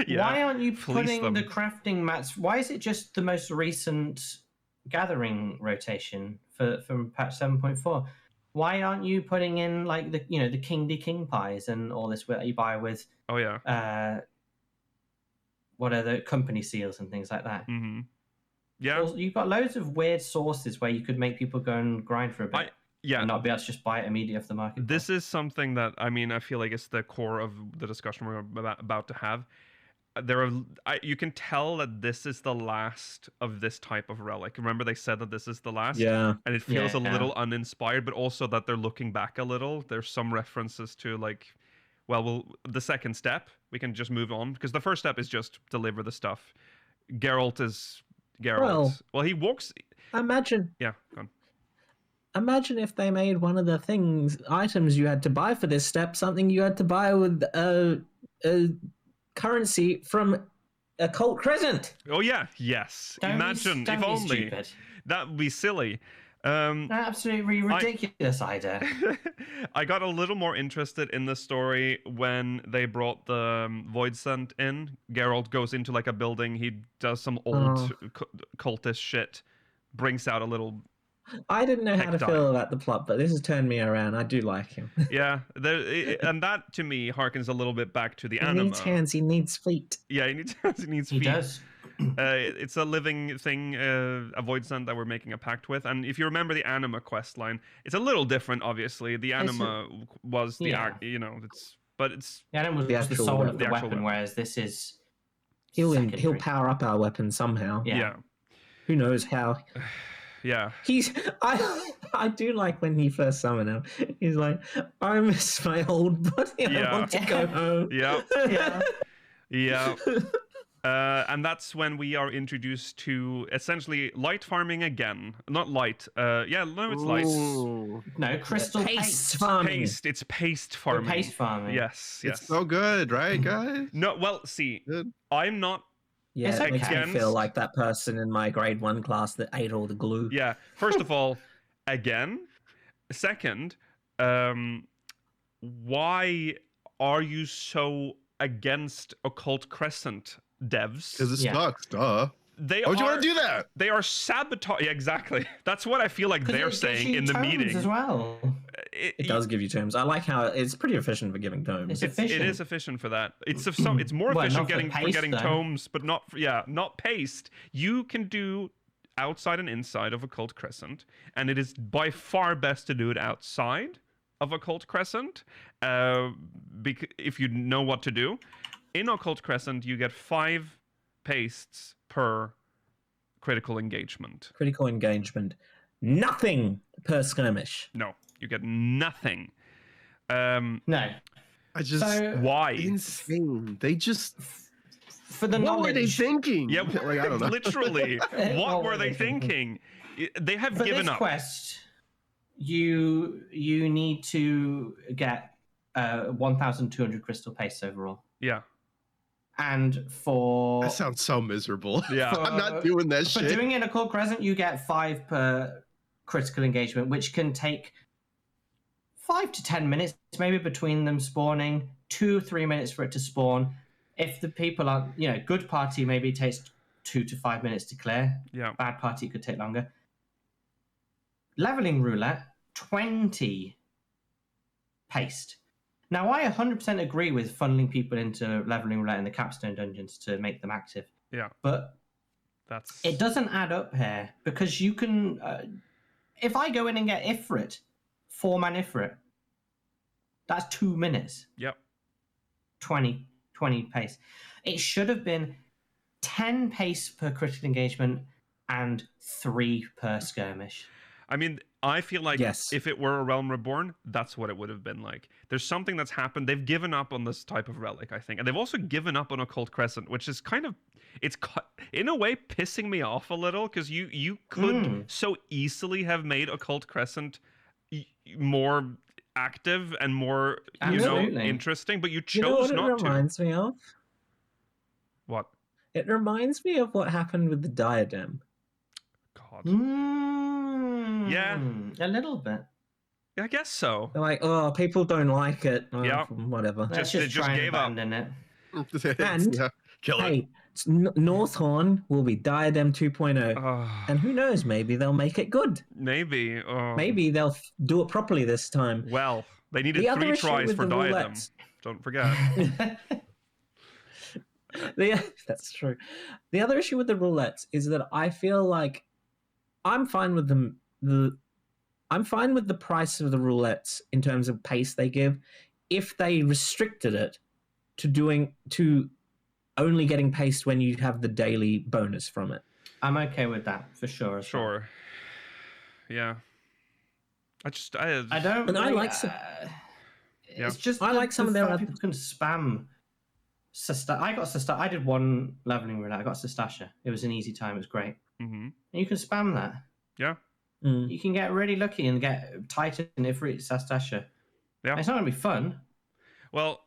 Why aren't you putting the crafting mats? Why is it just the most recent gathering rotation from patch 7.4? Why aren't you putting in like the King pies and all this that you buy with? Oh yeah. What are the company seals and things like that? Mm-hmm. Yeah, well, you've got loads of weird sources where you could make people go and grind for a bit. And not be able to just buy it immediately off the market. This is something that I feel like it's the core of the discussion we're about to have. you can tell that this is the last of this type of relic. Remember, they said that this is the last. Yeah. And it feels a Yeah. little uninspired, but also that they're looking back a little. There's some references to like, well, the second step. We can just move on because the first step is just deliver the stuff. Geralt is Geralt. Well, he walks. Imagine Yeah, go on. Imagine if they made one of the items you had to buy for this step, something you had to buy with a currency from Occult Crescent. Oh yeah, yes. Imagine don't if be only. stupid. That would be silly. Absolutely ridiculous idea. I got a little more interested in the story when they brought the Voidsent in. Geralt goes into like a building. He does some old cultist shit. Brings out a little. I didn't know how to Hectile. feel about the plot, but this has turned me around. I do like him. Yeah, and that to me harkens a little bit back to the He anima. needs hands, he needs feet. Yeah, he needs hands, he needs feet. He does. It's a living thing, a Voidsent that we're making a pact with. And if you remember the anima quest line, it's a little different, obviously. The anima was the act, but it's Yeah, that was The the actual soul weapon. of the The actual weapon, weapon. whereas this is He'll secondary. power up our weapon somehow. Yeah. Who knows how? yeah. I do like when he first summoned him. He's like, I miss my old body. I Yeah. want to go home. Yeah. Yeah. Yeah. And that's when we are introduced to essentially light farming again. Not light. It's light. Ooh, No, crystal Paste paste. farming. Paste. It's paste farming. Paste farming. Yes. Yes. it's so good, right, guys? No. Well, see, Good. I'm not. Yeah, It's it makes okay. me feel like that person in my grade 1 class that ate all the glue. Yeah. First of all, again. Second, why are you so against Occult Crescent devs? Because it Yeah. sucks, duh. They Why would you are. want to do that? They are sabotage. Yeah, exactly. That's what I feel like 'Cause it they're gives saying you in the tomes meeting. as well. It does give you terms. I like how it's pretty efficient for giving terms. It's It efficient. is efficient for that. It's it's more Well, efficient not for for paste, getting though. tomes, but not paste. You can do outside and inside of Occult Crescent, and it is by far best to do it outside of Occult Crescent, if you know what to do. In Occult Crescent, you get 5 pastes per critical engagement. Critical engagement. Nothing per skirmish. No, you get nothing. No. I just Why? insane. They just For the what were they knowledge. thinking? Yeah, like I don't know. literally. What were they thinking? They have For given this up. quest, you need to get 1,200 crystal paste overall. Yeah. And for That sounds so miserable. Yeah. I'm not doing that for shit. doing it in Occult Crescent, you get 5 per critical engagement, which can take 5 to 10 minutes, maybe between them spawning, 2-3 minutes for it to spawn. If the people are, good party, maybe it takes 2 to 5 minutes to clear. Yeah. Bad party could take longer. Leveling roulette, 20 paste. Now, I 100% agree with funneling people into leveling roulette in the capstone dungeons to make them active. Yeah. But That's it doesn't add up here because you can. If I go in and get Ifrit, 4-man Ifrit, that's 2 minutes. Yep. 20 pace. It should have been 10 pace per critical engagement and 3 per skirmish. I mean, I feel like Yes. if it were a Realm Reborn, that's what it would have been like. There's something that's happened. They've given up on this type of relic, I think. And they've also given up on Occult Crescent, which is kind of, in a way, pissing me off a little, because you could so easily have made Occult Crescent more active and more, Absolutely. interesting, but you You know chose what it not to. reminds me of? What? It reminds me of what happened with the diadem. God. Yeah. A little bit. I guess so. They're like, oh, people don't like it. Oh, Yeah. Whatever. Let's They just just try and gave up. abandon it. And- Yeah, kill it. Hey, Northhorn will be Diadem 2.0. And who knows, maybe they'll make it good. Maybe. Maybe they'll do it properly this time. Well, they needed The other 3 issue tries with for the Diadem. roulettes- Don't forget. That's true. The other issue with the roulettes is that I feel like I'm fine with them. I'm fine with the price of the roulettes in terms of pace they give, if they restricted it to only getting paced when you have the daily bonus from it. I'm okay with that for sure. As well. Sure. Yeah. I don't. And I really, like some. It's just I like some of their fact other- people can spam. I got Sestasha. I did one leveling roulette. I got Sestasha. It was an easy time. It was great. Mm-hmm. And you can spam that. Yeah. You can get really lucky and get Titan if it's Sestasha. Yeah. It's not going to be fun. Well,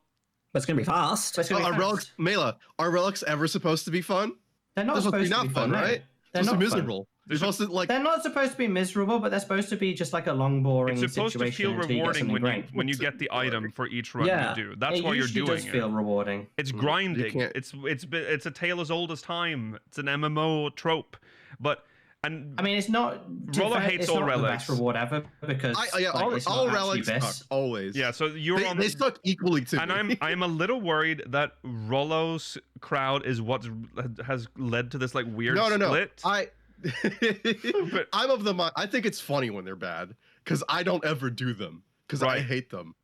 But it's going to be fast. But it's gonna be Are fast. relics, Mela? Are relics ever supposed to be fun? They're not They're supposed to be fun, no. right? They're It's supposed to not be fun. miserable. You're supposed to like. They're not supposed to be miserable, but they're supposed to be just like a long, boring it's supposed to situation feel until you get rewarding something when you great. when you get the item for each run Yeah. you do. That's It why you're usually doing does it. feel rewarding. It's You grinding. can't- It's a tale as old as time. It's an MMO trope, but and I mean, it's not. Roller hates it's all not relics. the best reward ever because it's all not relics actually suck always. yeah. So you're they, on. they suck equally to and me. I'm a little worried that Rollo's crowd is what has led to this like weird no. split. I'm of the mind. I think it's funny when they're bad because I don't ever do them because I Right. hate them.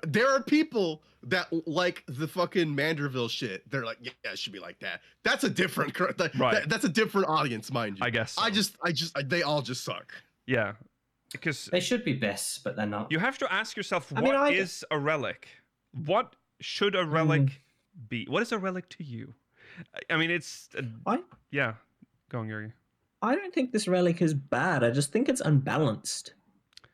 There are people that like the fucking Manderville shit. They're like, yeah, it should be like that. That's a different, Right. that's a different audience, mind you. I guess so. I just, they all just suck. Yeah, because They should be Biss, but they're not. you have to ask yourself, I mean, what is a relic? What should a relic be? What is a relic to you? I mean, it's yeah. Go on, Yuri. I don't think this relic is bad. I just think it's unbalanced.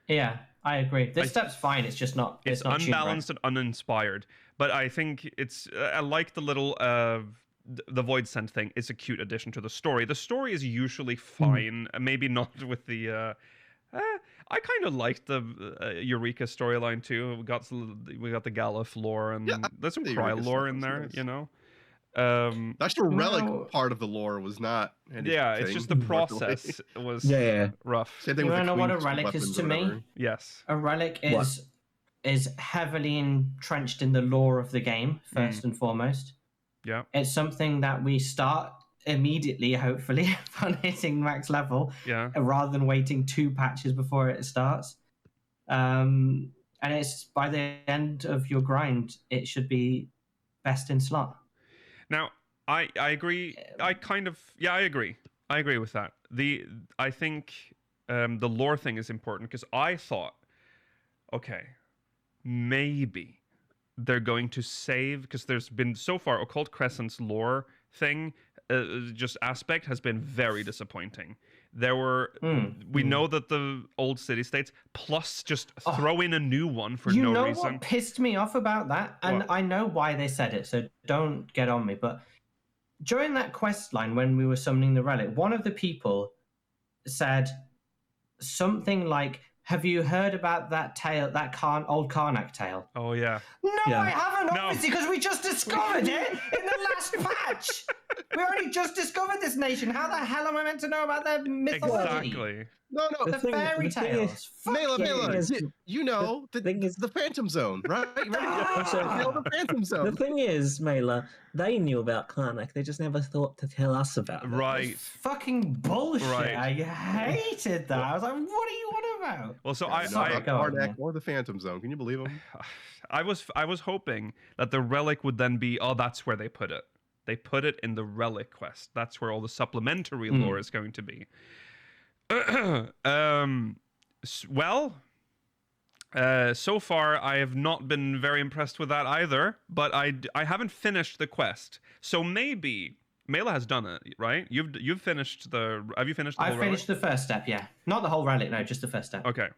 Yeah, I agree. This step's fine. It's just not. It's not tuned right. unbalanced and uninspired. But I think it's. I like the little the Void Scent thing. It's a cute addition to the story. The story is usually fine. Maybe not with the. I kind of liked the Eureka storyline too. We got the Galuf lore and there's some the Cry Eureka lore stuff in was there. nice. You know. The actual relic No. part of the lore was not. Yeah, it's just the unfortunately. process was Yeah. rough. Same thing You with wanna the know what a Queen's relic is weapons to or me? whatever. Yes. A relic What? is heavily entrenched in the lore of the game first and foremost. Yeah. It's something that we start immediately, hopefully, upon hitting max level, Yeah. rather than waiting 2 patches before it starts. And it's by the end of your grind, it should be best in slot. Now, I agree. I agree. I agree with that. I think the lore thing is important because I thought, okay, maybe they're going to save because there's been so far Occult Crescent's lore thing, just aspect has been very disappointing. There were we know that the old city states plus just throw in a new one for You no know reason. what pissed me off about that? And What? I know why they said it, so don't get on me. But during that quest line, when we were summoning the relic, one of the people said something like, "Have you heard about that tale, that old Karnak tale?" Oh yeah. No, Yeah. I haven't, No. obviously, because we just discovered it in the last patch. We only just discovered this nation. How the hell am I meant to know about their mythology? Exactly. No, The fairy tales. Fuck Mela, you. Mela, is- you know thing is- the Phantom Zone, right? Also, You know the Phantom The Zone. thing is, Mela, they knew about Karnak. They just never thought to tell us about it. Right. Fucking bullshit. Right. I hated that. I was like, what are you on about? Well, so No, I not go on, Karnak man. or the Phantom Zone. Can you believe them? I was hoping that the relic would then be, oh, that's where they put it. They put it in the relic quest. That's where all the supplementary lore is going to be. So far I have not been very impressed with that either. But I haven't finished the quest, so maybe Mela has done it, right? You've finished the. Have you finished the I whole finished the first step, yeah. Not the whole relic, no, just the first step. relic? Okay,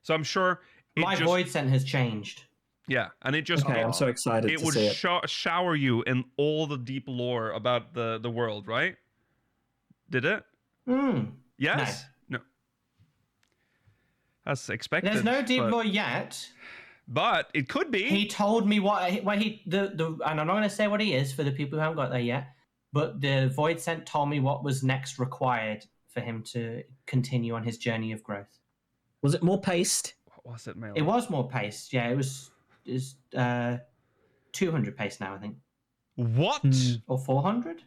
so I'm sure My void scent has changed. Yeah, and it just Okay, I'm so excited it to would see it. shower you in all the deep lore about the world, right? Did it? Yes? No. That's expected. There's no deep but, lore yet. But it could be. He told me and I'm not going to say what he is for the people who haven't got there yet, but the void scent told me what was next required for him to continue on his journey of growth. Was it more paced? What was it, Mel? It was more paced, yeah. It was 200 pace now, I think, What? or 400.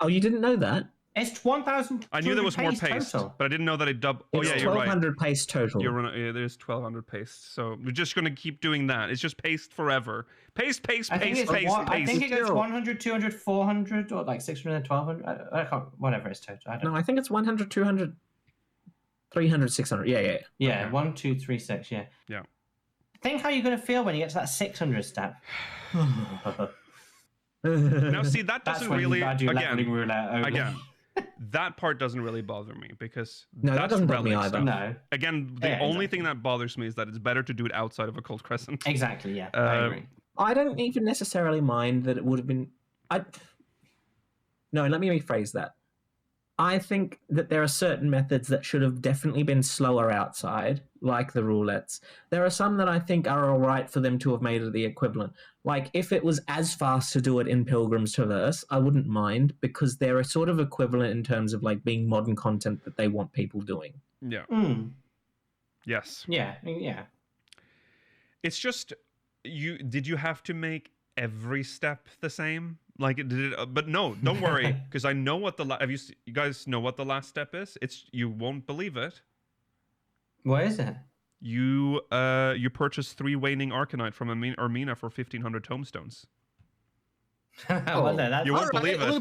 Oh, you didn't know that? It's 1,000. I knew there was more paste, total. but I didn't know that it doubled. Oh It's yeah, you're right. 1,200 paste total. You're right. Yeah, there's 1,200 paste. So we're just gonna keep doing that. It's just paste forever. Paste, paste, I think paste, it's paste, one, I paste. think it goes 100, 200, 400, or like 600, 1,200. I can't. Whatever it's total. I don't. No, I think it's 100, 200, 300, 600. Yeah. Yeah, Okay. 1, 2, 3, 6. Yeah. Yeah. Think how you're gonna feel when you get to that 600 step. Now see, that That's doesn't when really you gotta do leveling again. roulette over. Again, that part doesn't really bother me because No, that that's doesn't bother me relic either. stuff. No. Again, the Yeah, only exactly. thing that bothers me is that it's better to do it outside of Occult Crescent. Exactly. Yeah. I Uh, agree. I don't even necessarily mind that it would have been. No, let me rephrase that. I think that there are certain methods that should have definitely been slower outside, like the roulettes. There are some that I think are all right for them to have made it the equivalent. Like, if it was as fast to do it in Pilgrim's Traverse, I wouldn't mind, because they're a sort of equivalent in terms of like being modern content that they want people doing. Yeah. Mm. Yes. Yeah. Yeah. It's just did you have to make every step the same? Like did it? But no, don't worry, because I know what the you guys know what the last step is. It's you won't believe it. What is it? You purchase 3 waning arcanite from Armina for 1,500 tomestones. Well, no, that's You won't All right, believe it. a little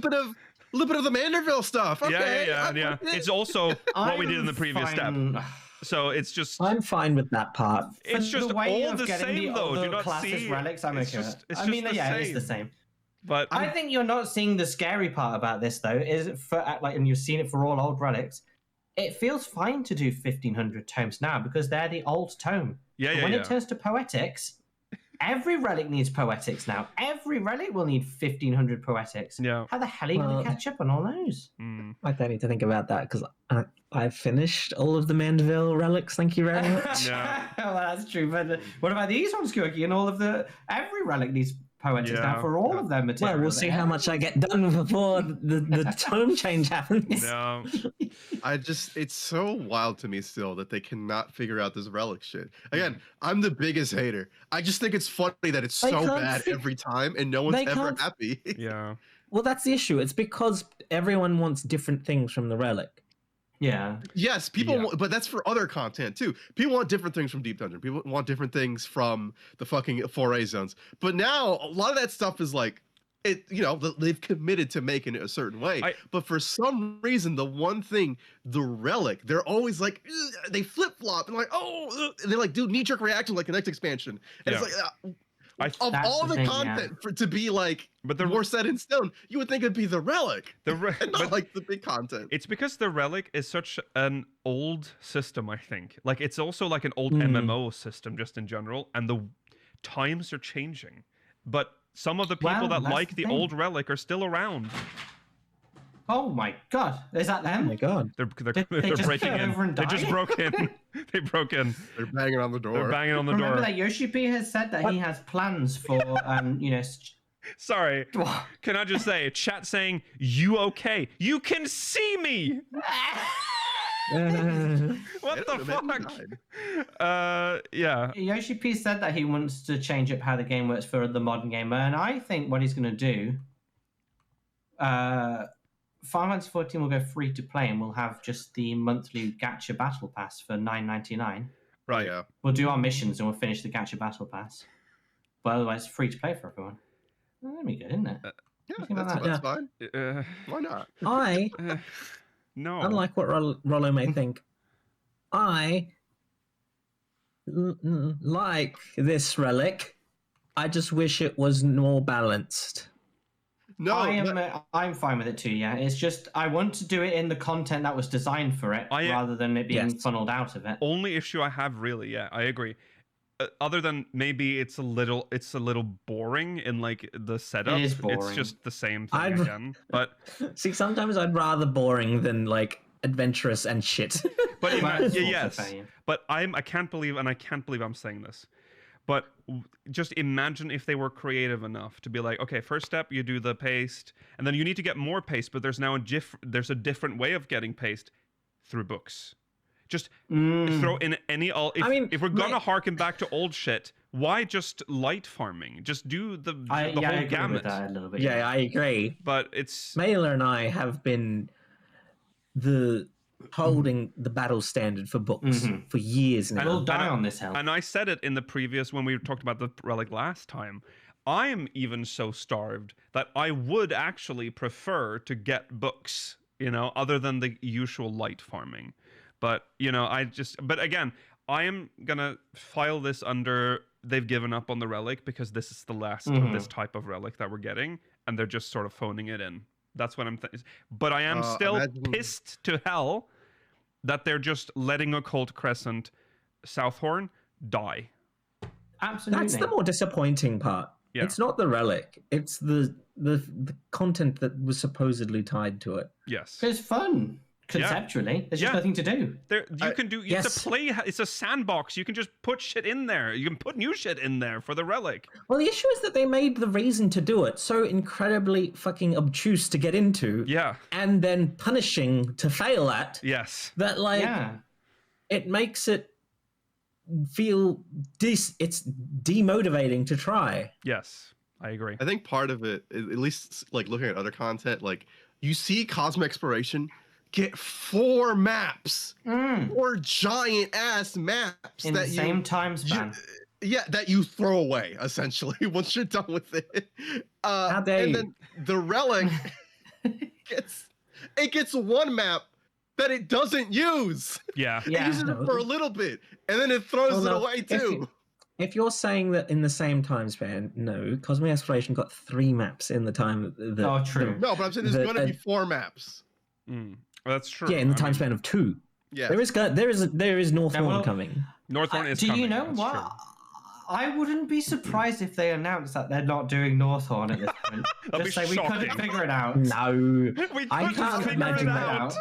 bit of the Manderville stuff. Okay, Yeah. It's also what we did in the previous step. So it's just I'm fine with that part. it's For just the way all of the getting same the though. Do other you not classes see? relics, I'm It's okay with just- it. it's I just mean, the yeah, same. it's the same. But I think you're not seeing the scary part about this though. Is for like, and you've seen it for all old relics. It feels fine to do 1,500 tomes now because they're the old tome. But when it turns to poetics, every relic needs poetics now. Every relic will need 1,500 poetics. Yeah. How the hell are you going to catch up on all those? I don't need to think about that because I've finished all of the Mandeville relics. Thank you very much. Yeah. Well, that's true. But what about these ones, Cookie? And all of the every relic needs poetics now for all of their material. Well, we'll see how much I get done before the tone change happens. No. it's so wild to me still that they cannot figure out this relic shit. Again, I'm the biggest hater. I just think it's funny that it's They so can't bad every time and no one's they ever can't- happy. Yeah. Well, that's the issue. It's because everyone wants different things from the relic. Yeah. Yes, people, Yeah. but that's for other content too. People want different things from Deep Dungeon. People want different things from the fucking foray zones. But now a lot of that stuff is like, they've committed to making it a certain way. But for some reason, the one thing, the relic, they're always like, ugh, they flip flop and like, and they're like, dude, knee jerk reaction like the next expansion. And it's like, of That's all the the thing, content for to be like, But more set in stone, you would think it'd be the relic, and not but like the big content. it's because the relic is such an old system, I think. Like it's also like an old MMO system just in general, and the times are changing. But some of the people that that's like the the thing. old relic are still around. Oh my god. Is that Oh them? my god. They're Did they just breaking get in. over and They just die? broke in. They broke in. They're banging on the door. They're banging on the Remember door. that Yoshi P has said that he has plans for, Sorry. Can I just say, chat saying, you okay? You can see me! What the fuck? Yeah. Yoshi P said that he wants to change up how the game works for the modern gamer, and I think what he's going to do, Final Fantasy XIV will go free to play, and we'll have just the monthly Gacha Battle Pass for $9.99. Right. Yeah. We'll do our missions and we'll finish the Gacha Battle Pass, but otherwise free to play for everyone. Well, that'd be good, isn't it? Yeah, Think about that's that. fine. Why not? I, No. unlike what Rollo may think, I like this relic. I just wish it was more balanced. No, I'm fine with it too. Yeah, it's just I want to do it in the content that was designed for it, rather than it being funneled out of it. Only issue I have, really, yeah, I agree. Other than maybe it's a little boring in like the setup. It is boring. It's just the same thing again. But See, sometimes I'd rather boring than like adventurous and shit. but That's also yes, fair, yeah. but I can't believe I'm saying this. But just imagine if they were creative enough to be like, okay, first step, you do the paste, and then you need to get more paste, but there's now there's a different way of getting paste through books. Just throw in if we're gonna harken back to old shit, why just light farming? Just do the I whole agree gamut. with that a little bit. Yeah, I agree. But it's Mailer and I have been the holding the battle standard for books for years now. We'll die on this hill. And I said it in the previous when we talked about the relic last time. I am even so starved that I would actually prefer to get books, other than the usual light farming. But but again, I am gonna file this under they've given up on the relic because this is the last of this type of relic that we're getting, and they're just sort of phoning it in. That's what I'm thinking. But I am still pissed to hell that they're just letting Occult Crescent Southhorn die. Absolutely. That's the more disappointing part. Yeah. It's not the relic. It's the content that was supposedly tied to it. Yes. It's fun. Conceptually, there's just nothing to do. It's a sandbox. You can just put shit in there. You can put new shit in there for the relic. Well, the issue is that they made the reason to do it so incredibly fucking obtuse to get into. Yeah. And then punishing to fail at. Yes. That it makes it feel it's demotivating to try. Yes, I agree. I think part of it, at least like looking at other content, like you see Cosmic Exploration get 4 maps, 4 giant ass maps in the same time span. That you throw away essentially once you're done with it. How dare and then the relic gets 1 map that it doesn't use. Yeah. It uses it for a little bit, and then it throws it away too. If you're saying that in the same time span, no, Cosmic Exploration got 3 maps in the time. True. No, but I'm saying there's going to be 4 maps. That's true. Yeah, in the time span of 2. Yeah. There is Northhorn coming. Northhorn is do coming. Do you know That's what? true. I wouldn't be surprised if they announced that they're not doing Northhorn at this point. That'd Just be say we shocking. couldn't figure it out. No, We I couldn't can't figure imagine it that. out.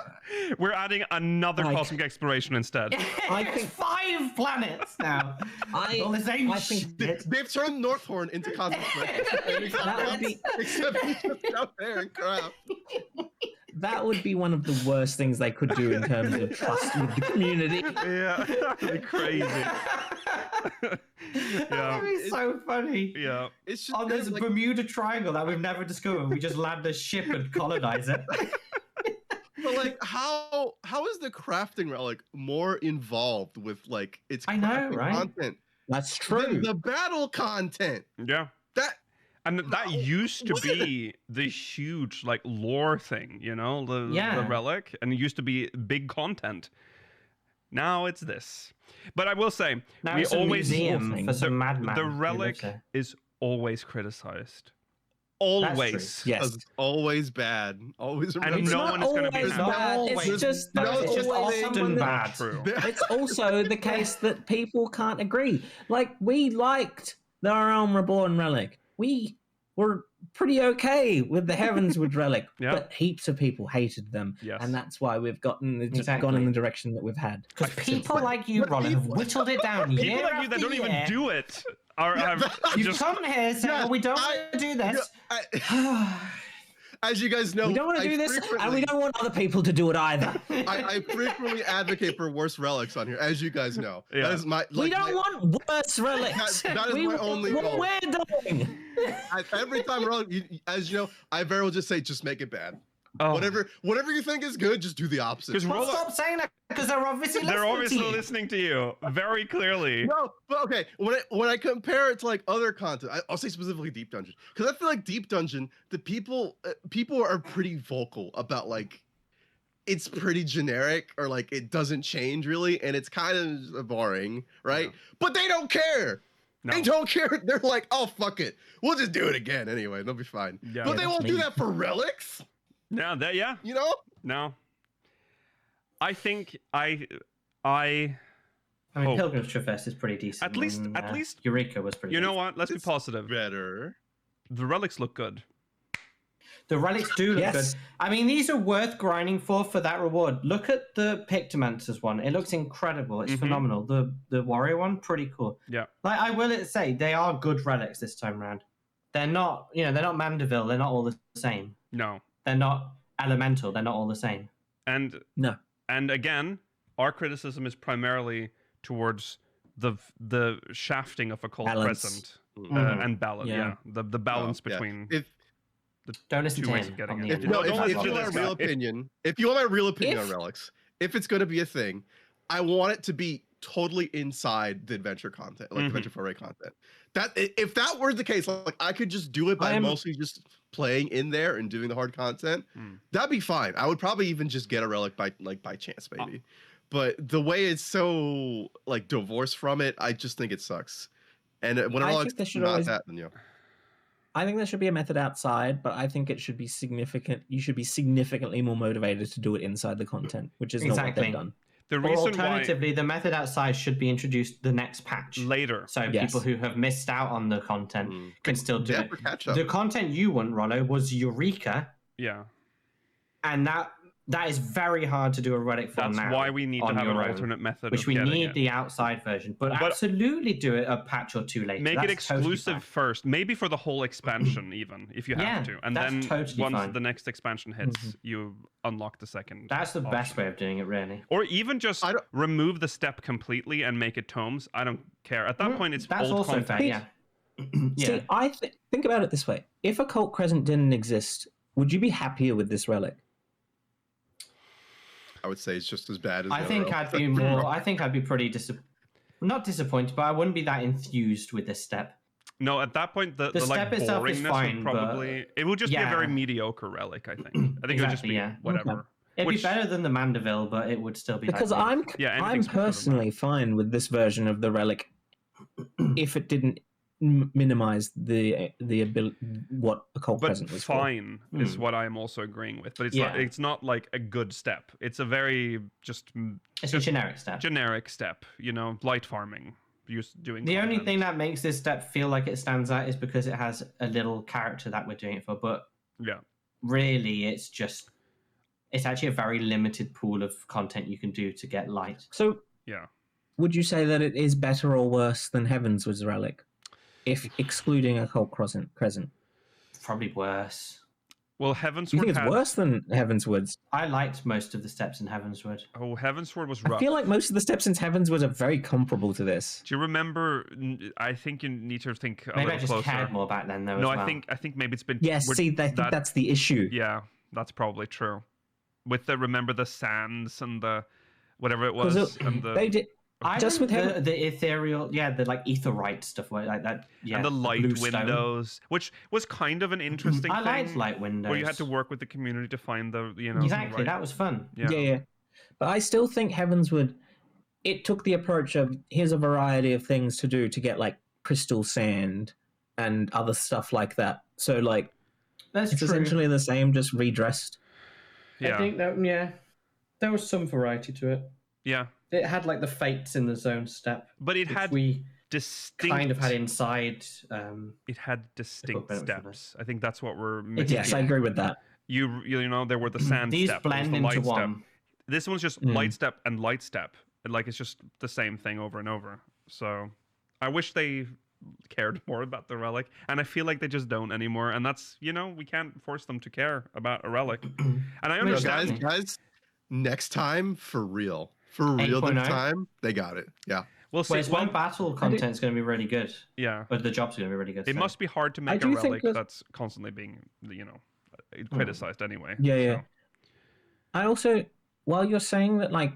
We're adding another Cosmic Exploration instead. I It's think- 5 planets now. All the same shit. They've turned Northhorn into Cosmic Exploration. That would be- Except he's just out there and crap. That would be one of the worst things they could do in terms of trust with the community. Yeah, that'd be crazy. That would be so funny. Yeah. It's just On this like, Bermuda Triangle that we've never discovered, we just land a ship and colonize it. but like how is the crafting relic more involved with like its I know, crafting right? content That's than true. the battle content? Yeah. And that used to What? be the huge like lore thing, the relic, and it used to be big content. Now it's this. But I will say, Now we it's a always museum for some madman. the who lives relic there. is always criticized. true. Always. Yes. It's always bad. Always remember. And It's no not one is going to be always happy. bad. Always. It's just No, there's it's just always often someone bad. True. It's also the case that people can't agree. Like, we liked the Realm Reborn relic. We were pretty okay with the Heavenswood relic, Yeah. but heaps of people hated them. Yes. And that's why we've gone in Exactly. the direction that we've had. Because people like you, Ron, have whittled it down year People like you after that don't year. even do it are You just come here saying, Yeah, we don't I- want to do this. As you guys know, We don't want to I do this, and we frequently- don't want other people to do it either. I frequently advocate for worse relics on here, as you guys know. Yeah. That is my. We don't want worse relics. That is we my want only what goal. we're doing. Every time we're on, as you know, I very well just say, just make it bad. Oh. Whatever you think is good, just do the opposite. 'Cause Well, Roll- stop saying that because they're obviously they're listening obviously to you. listening to you very clearly. No, but okay. When I compare it to like other content, I'll say specifically Deep Dungeon, because I feel like Deep Dungeon, the people are pretty vocal about like it's pretty generic or like it doesn't change really, and it's kind of boring, right? Yeah. But they don't care. No. They don't care. They're like, oh fuck it, we'll just do it again anyway. They'll be fine. Yeah. But they that's won't me. do that for relics, No, yeah. you know? No. I think I I mean, Oh. Pilgrim's Traverse is pretty decent. At least- and, at least- Eureka was pretty you know decent. what? Let's be It's positive. Better. The relics look good. The relics do look Yes. good. I mean, these are worth grinding for that reward. Look at the Pictomancer's one. It looks incredible. It's Mhm. phenomenal. The warrior one, pretty cool. Yeah. Like I will say, they are good relics this time around. They're not, they're not Mandeville. They're not all the same. No. They're not Elemental. They're not all the same. And No. again, our criticism is primarily towards the shafting of Occult Balance. Crescent Mhm. and balance. Yeah. Yeah. The balance Oh, yeah. between. Don't listen two to ways him of getting on it. the If, internet. no, don't if listen you to want this my real guy. opinion, if you want my real opinion If- on relics, if it's going to be a thing, I want it to be totally inside the adventure content, like Mhm. adventure foray content. That if that were the case, like I could just do it by mostly just playing in there and doing the hard content. That'd be fine. I would probably even just get a relic by chance, maybe. But the way it's so like divorced from it, I just think it sucks. And when a I relic's think there should not always- that, then yeah. I think there should be a method outside, but I think it should be significant. You should be significantly more motivated to do it inside the content, which is not what Exactly. they've done. The Or reason alternatively, the method outside should be introduced the next patch. why later. So Yes. people who have missed out on the content can still do Depth it. or catch up. The content you want, Rollo, was Eureka, Yeah. and that is very hard to do a relic for That's now. why we need to on have an your own, alternate method which of we getting need it. the outside version. But But- absolutely do it a patch or two later. Make it That's totally exclusive fine. first, maybe for the whole expansion, even if you have Yeah, to, and that's then totally once fine. the next expansion hits, you unlock the second. That's the best option. way of doing it, really. Or even just I don't- remove the step completely and make it tomes. I don't care. At that point, it's That's old also content. fair, yeah. Yeah. See, think about it this way: if Occult Crescent didn't exist, would you be happier with this relic? I would say it's just as bad as. I the think other I'd be relics. more. I think I'd be pretty not disappointed, but I wouldn't be that enthused with this step. No, at that point, the like step itself is boringness fine, would but- probably it would just be a very Yeah. mediocre relic. I think. I think it would just Exactly, be yeah. whatever. It'd Which- be better than the Mandeville, but it would still be Because like, I'm Yeah, anything's I'm better than that. personally fine with this version of the relic if it didn't minimize the ability what Occult But Crescent was fine is what I am also agreeing with. But Yeah. it's not like a good step. It's a very just it's a generic step. generic step. You know, light farming. Just doing. The only content. thing that makes this step feel like it stands out is because it has a little character that we're doing it for. But Yeah. really, it's actually a very limited pool of content you can do to get light. So Yeah. would you say that it is better or worse than Heavensward's relic, if excluding Occult Crescent? Probably worse. Well, Do you Heavensward think it's had. worse than Heavensward's? I liked most of the steps in Heavensward. Oh, Heavensward was I rough. feel like most of the steps in Heavensward are very comparable to this. Do you remember? I think you need to think a Maybe I little just closer. cared more back then, though. No, as well. I think maybe it's been. Yes, we're- see, I think that's the issue. Yeah, that's probably true. With the remember the sands and the whatever it 'Cause was and the They did I just with the, the ethereal, the like etherite stuff, like that. Yeah, and the light blue stone. windows, which was kind of an interesting I thing. liked light windows. Where you had to work with the community to find the the Exactly, right- that was fun. Yeah. But I still think Heavensward, it took the approach of here's a variety of things to do to get like crystal sand and other stuff like that. So like That's it's true. essentially the same, just redressed. Yeah, I think that there was some variety to it. yeah, It had like the fates in the zone step, but it which had we distinct. kind of had inside. It had distinct benefit from steps. I think that's what we're did, missing. Yes, I agree with that. You know there were the sand These step, there was blend the into light step. one. This one's just light step and light step. Like it's just the same thing over and over. So I wish they cared more about the relic, and I feel like they just don't anymore. And that's we can't force them to care about a relic. And I Well, understand. guys, next time for real this 8.0? time they got it. Yeah. We'll see. Whereas Well, one battle content is going to be really good, yeah, but the job's going to be really good. it so. must be hard to make a do think relic that- that's constantly being criticized anyway. Yeah. So, I also, while you're saying that like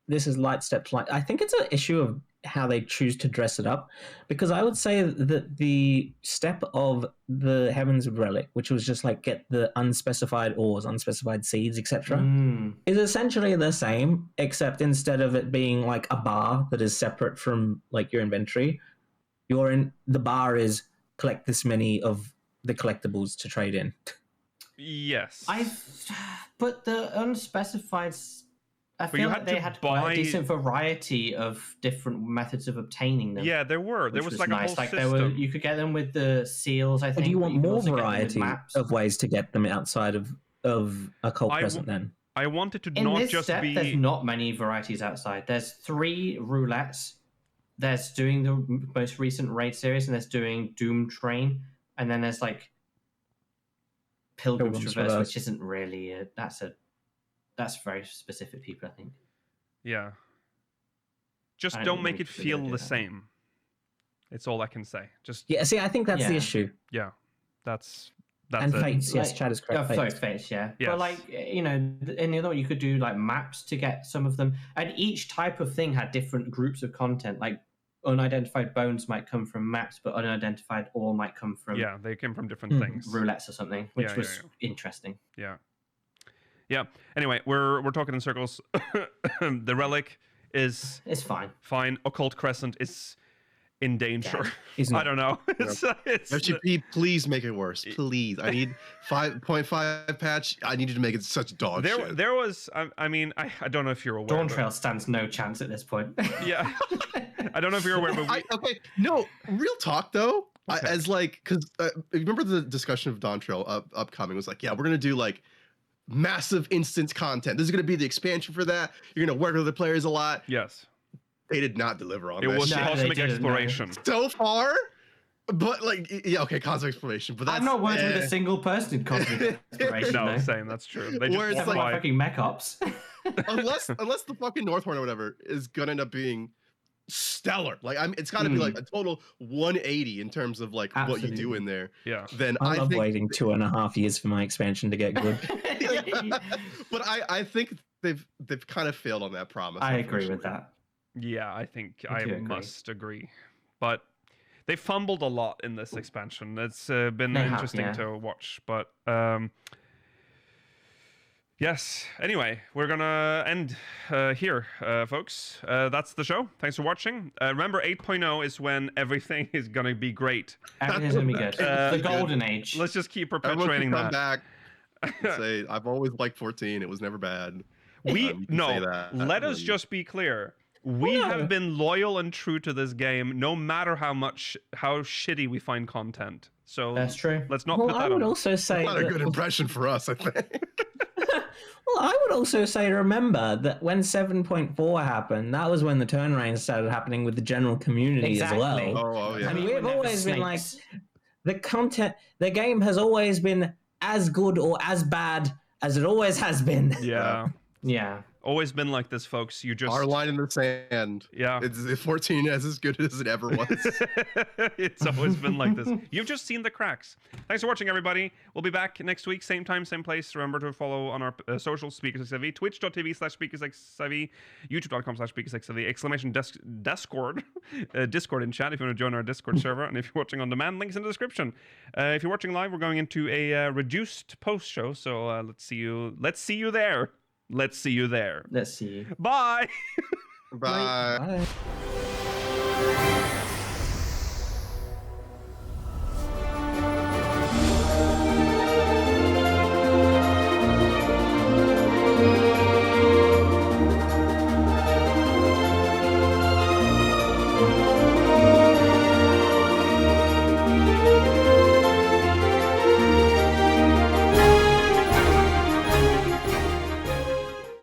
this is light steps, like I think it's an issue of how they choose to dress it up, because I would say that the step of the Heavens relic, which was just like get the unspecified ores, unspecified seeds, etc., is essentially the same, except instead of it being like a bar that is separate from like your inventory, the bar is collect this many of the collectibles to trade in. yes. But the unspecified. I But you feel had like they to had quite buy- a decent variety of different methods of obtaiing them. Yeah, there were. There which was like nice. a whole There system. you could get them with the seals. I Or think. do you but want could more also get them with variety maps. of ways to get them outside of Occult I Crescent then? I wanted to In not this just step, be. there's not many varieties outside. There's 3 roulettes. There's doing the most recent raid series, and there's doing Doom Train, and then there's like Pilgrim's Pilgrim's Traverse, Traverse. which isn't really that's very specific people, I think. Yeah. Just I don't don't make think it they're feel gonna do the that. same. It's all I can say. Just Yeah, see, I think that's the Yeah. issue. yeah. That's That's And it. Fates, yes, Like- Chad is correct. Sorry, Fates. Fates, yeah. Yes. But like, you know, in the other one, you could do like maps to get some of them, and each type of thing had different groups of content. Like unidentified bones might come from maps, but unidentified ore might come from Yeah, they came from different Hmm. things. roulettes or something, which Yeah, was interesting. Yeah. Yeah. Anyway, we're talking in circles. The relic is It's fine. fine. Occult Crescent is in danger. He's I not. don't know. It's FGP, please make it worse. Please. I need 5.5 patch. I need you to make it such dog shit. there was. I mean, I don't know if you're aware. Dawn but- Trail stands no chance at this point. Yeah. I don't know if you're aware, but we, Okay, no, real talk though. Okay. As like, because remember the discussion of Dawn Trail upcoming was like, yeah, we're gonna do like massive instance content. This is gonna be the expansion for that. You're gonna work with the players a lot. yes, They did not deliver on it that was shit. No, they cosmic didn't, no. exploration. So far. But like, yeah, okay, cosmic exploration. But that's I'm not working with a single person in cosmic exploration. No, though. same. That's true. They Where just it's walk Except for like- my by. fucking mech ops. unless the fucking Northhorn or whatever is gonna end up being stellar. Like it's got to be like a total 180 in terms of like what you do Absolutely. in there. Yeah. Then I love think, waiting 2.5 years for my expansion to get good. but I think they've kind of failed on that promise. I agree with unfortunately. that. Yeah, I think I I do agree. must agree. But they fumbled a lot in this expansion. It's been They have, interesting yeah. to watch. But yes. Anyway, we're gonna end here, folks. That's the show. Thanks for watching. Remember, 8.0 is when everything is gonna be great. Everything's gonna be good. Uh, the golden age. Let's just keep Everyone perpetuating can come that. back and say I've always liked 14. It was never bad. We you can say no. that, Let us and- just be clear. We No. have been loyal and true to this game, no matter how shitty we find content. So That's true. let's not Well, put I that would on. also say Not a that- good impression for us, I think. Well, I would also say remember that when 7.4 happened, that was when the turnaround started happening with the general community Exactly. as well. Oh yeah. I mean, We were we've never always been like snakes. the game has always been as good or as bad as it always has been. Yeah, Yeah. always been like this, folks. You just Our line in the sand. yeah. It's 14 is as good as it ever was. It's always been like this. You've just seen the cracks. Thanks for watching, everybody. We'll be back next week, same time, same place. Remember to follow on our social SpeakersXIV, twitch.tv/SpeakersXIV, youtube.com/SpeakersXIV, exclamation Discord, Discord in chat if you want to join our Discord server, and if you're watching on demand, links in the description. If you're watching live, we're going into a reduced post show, so let's see you there. Let's see you there. Let's see. Bye. Bye. Bye.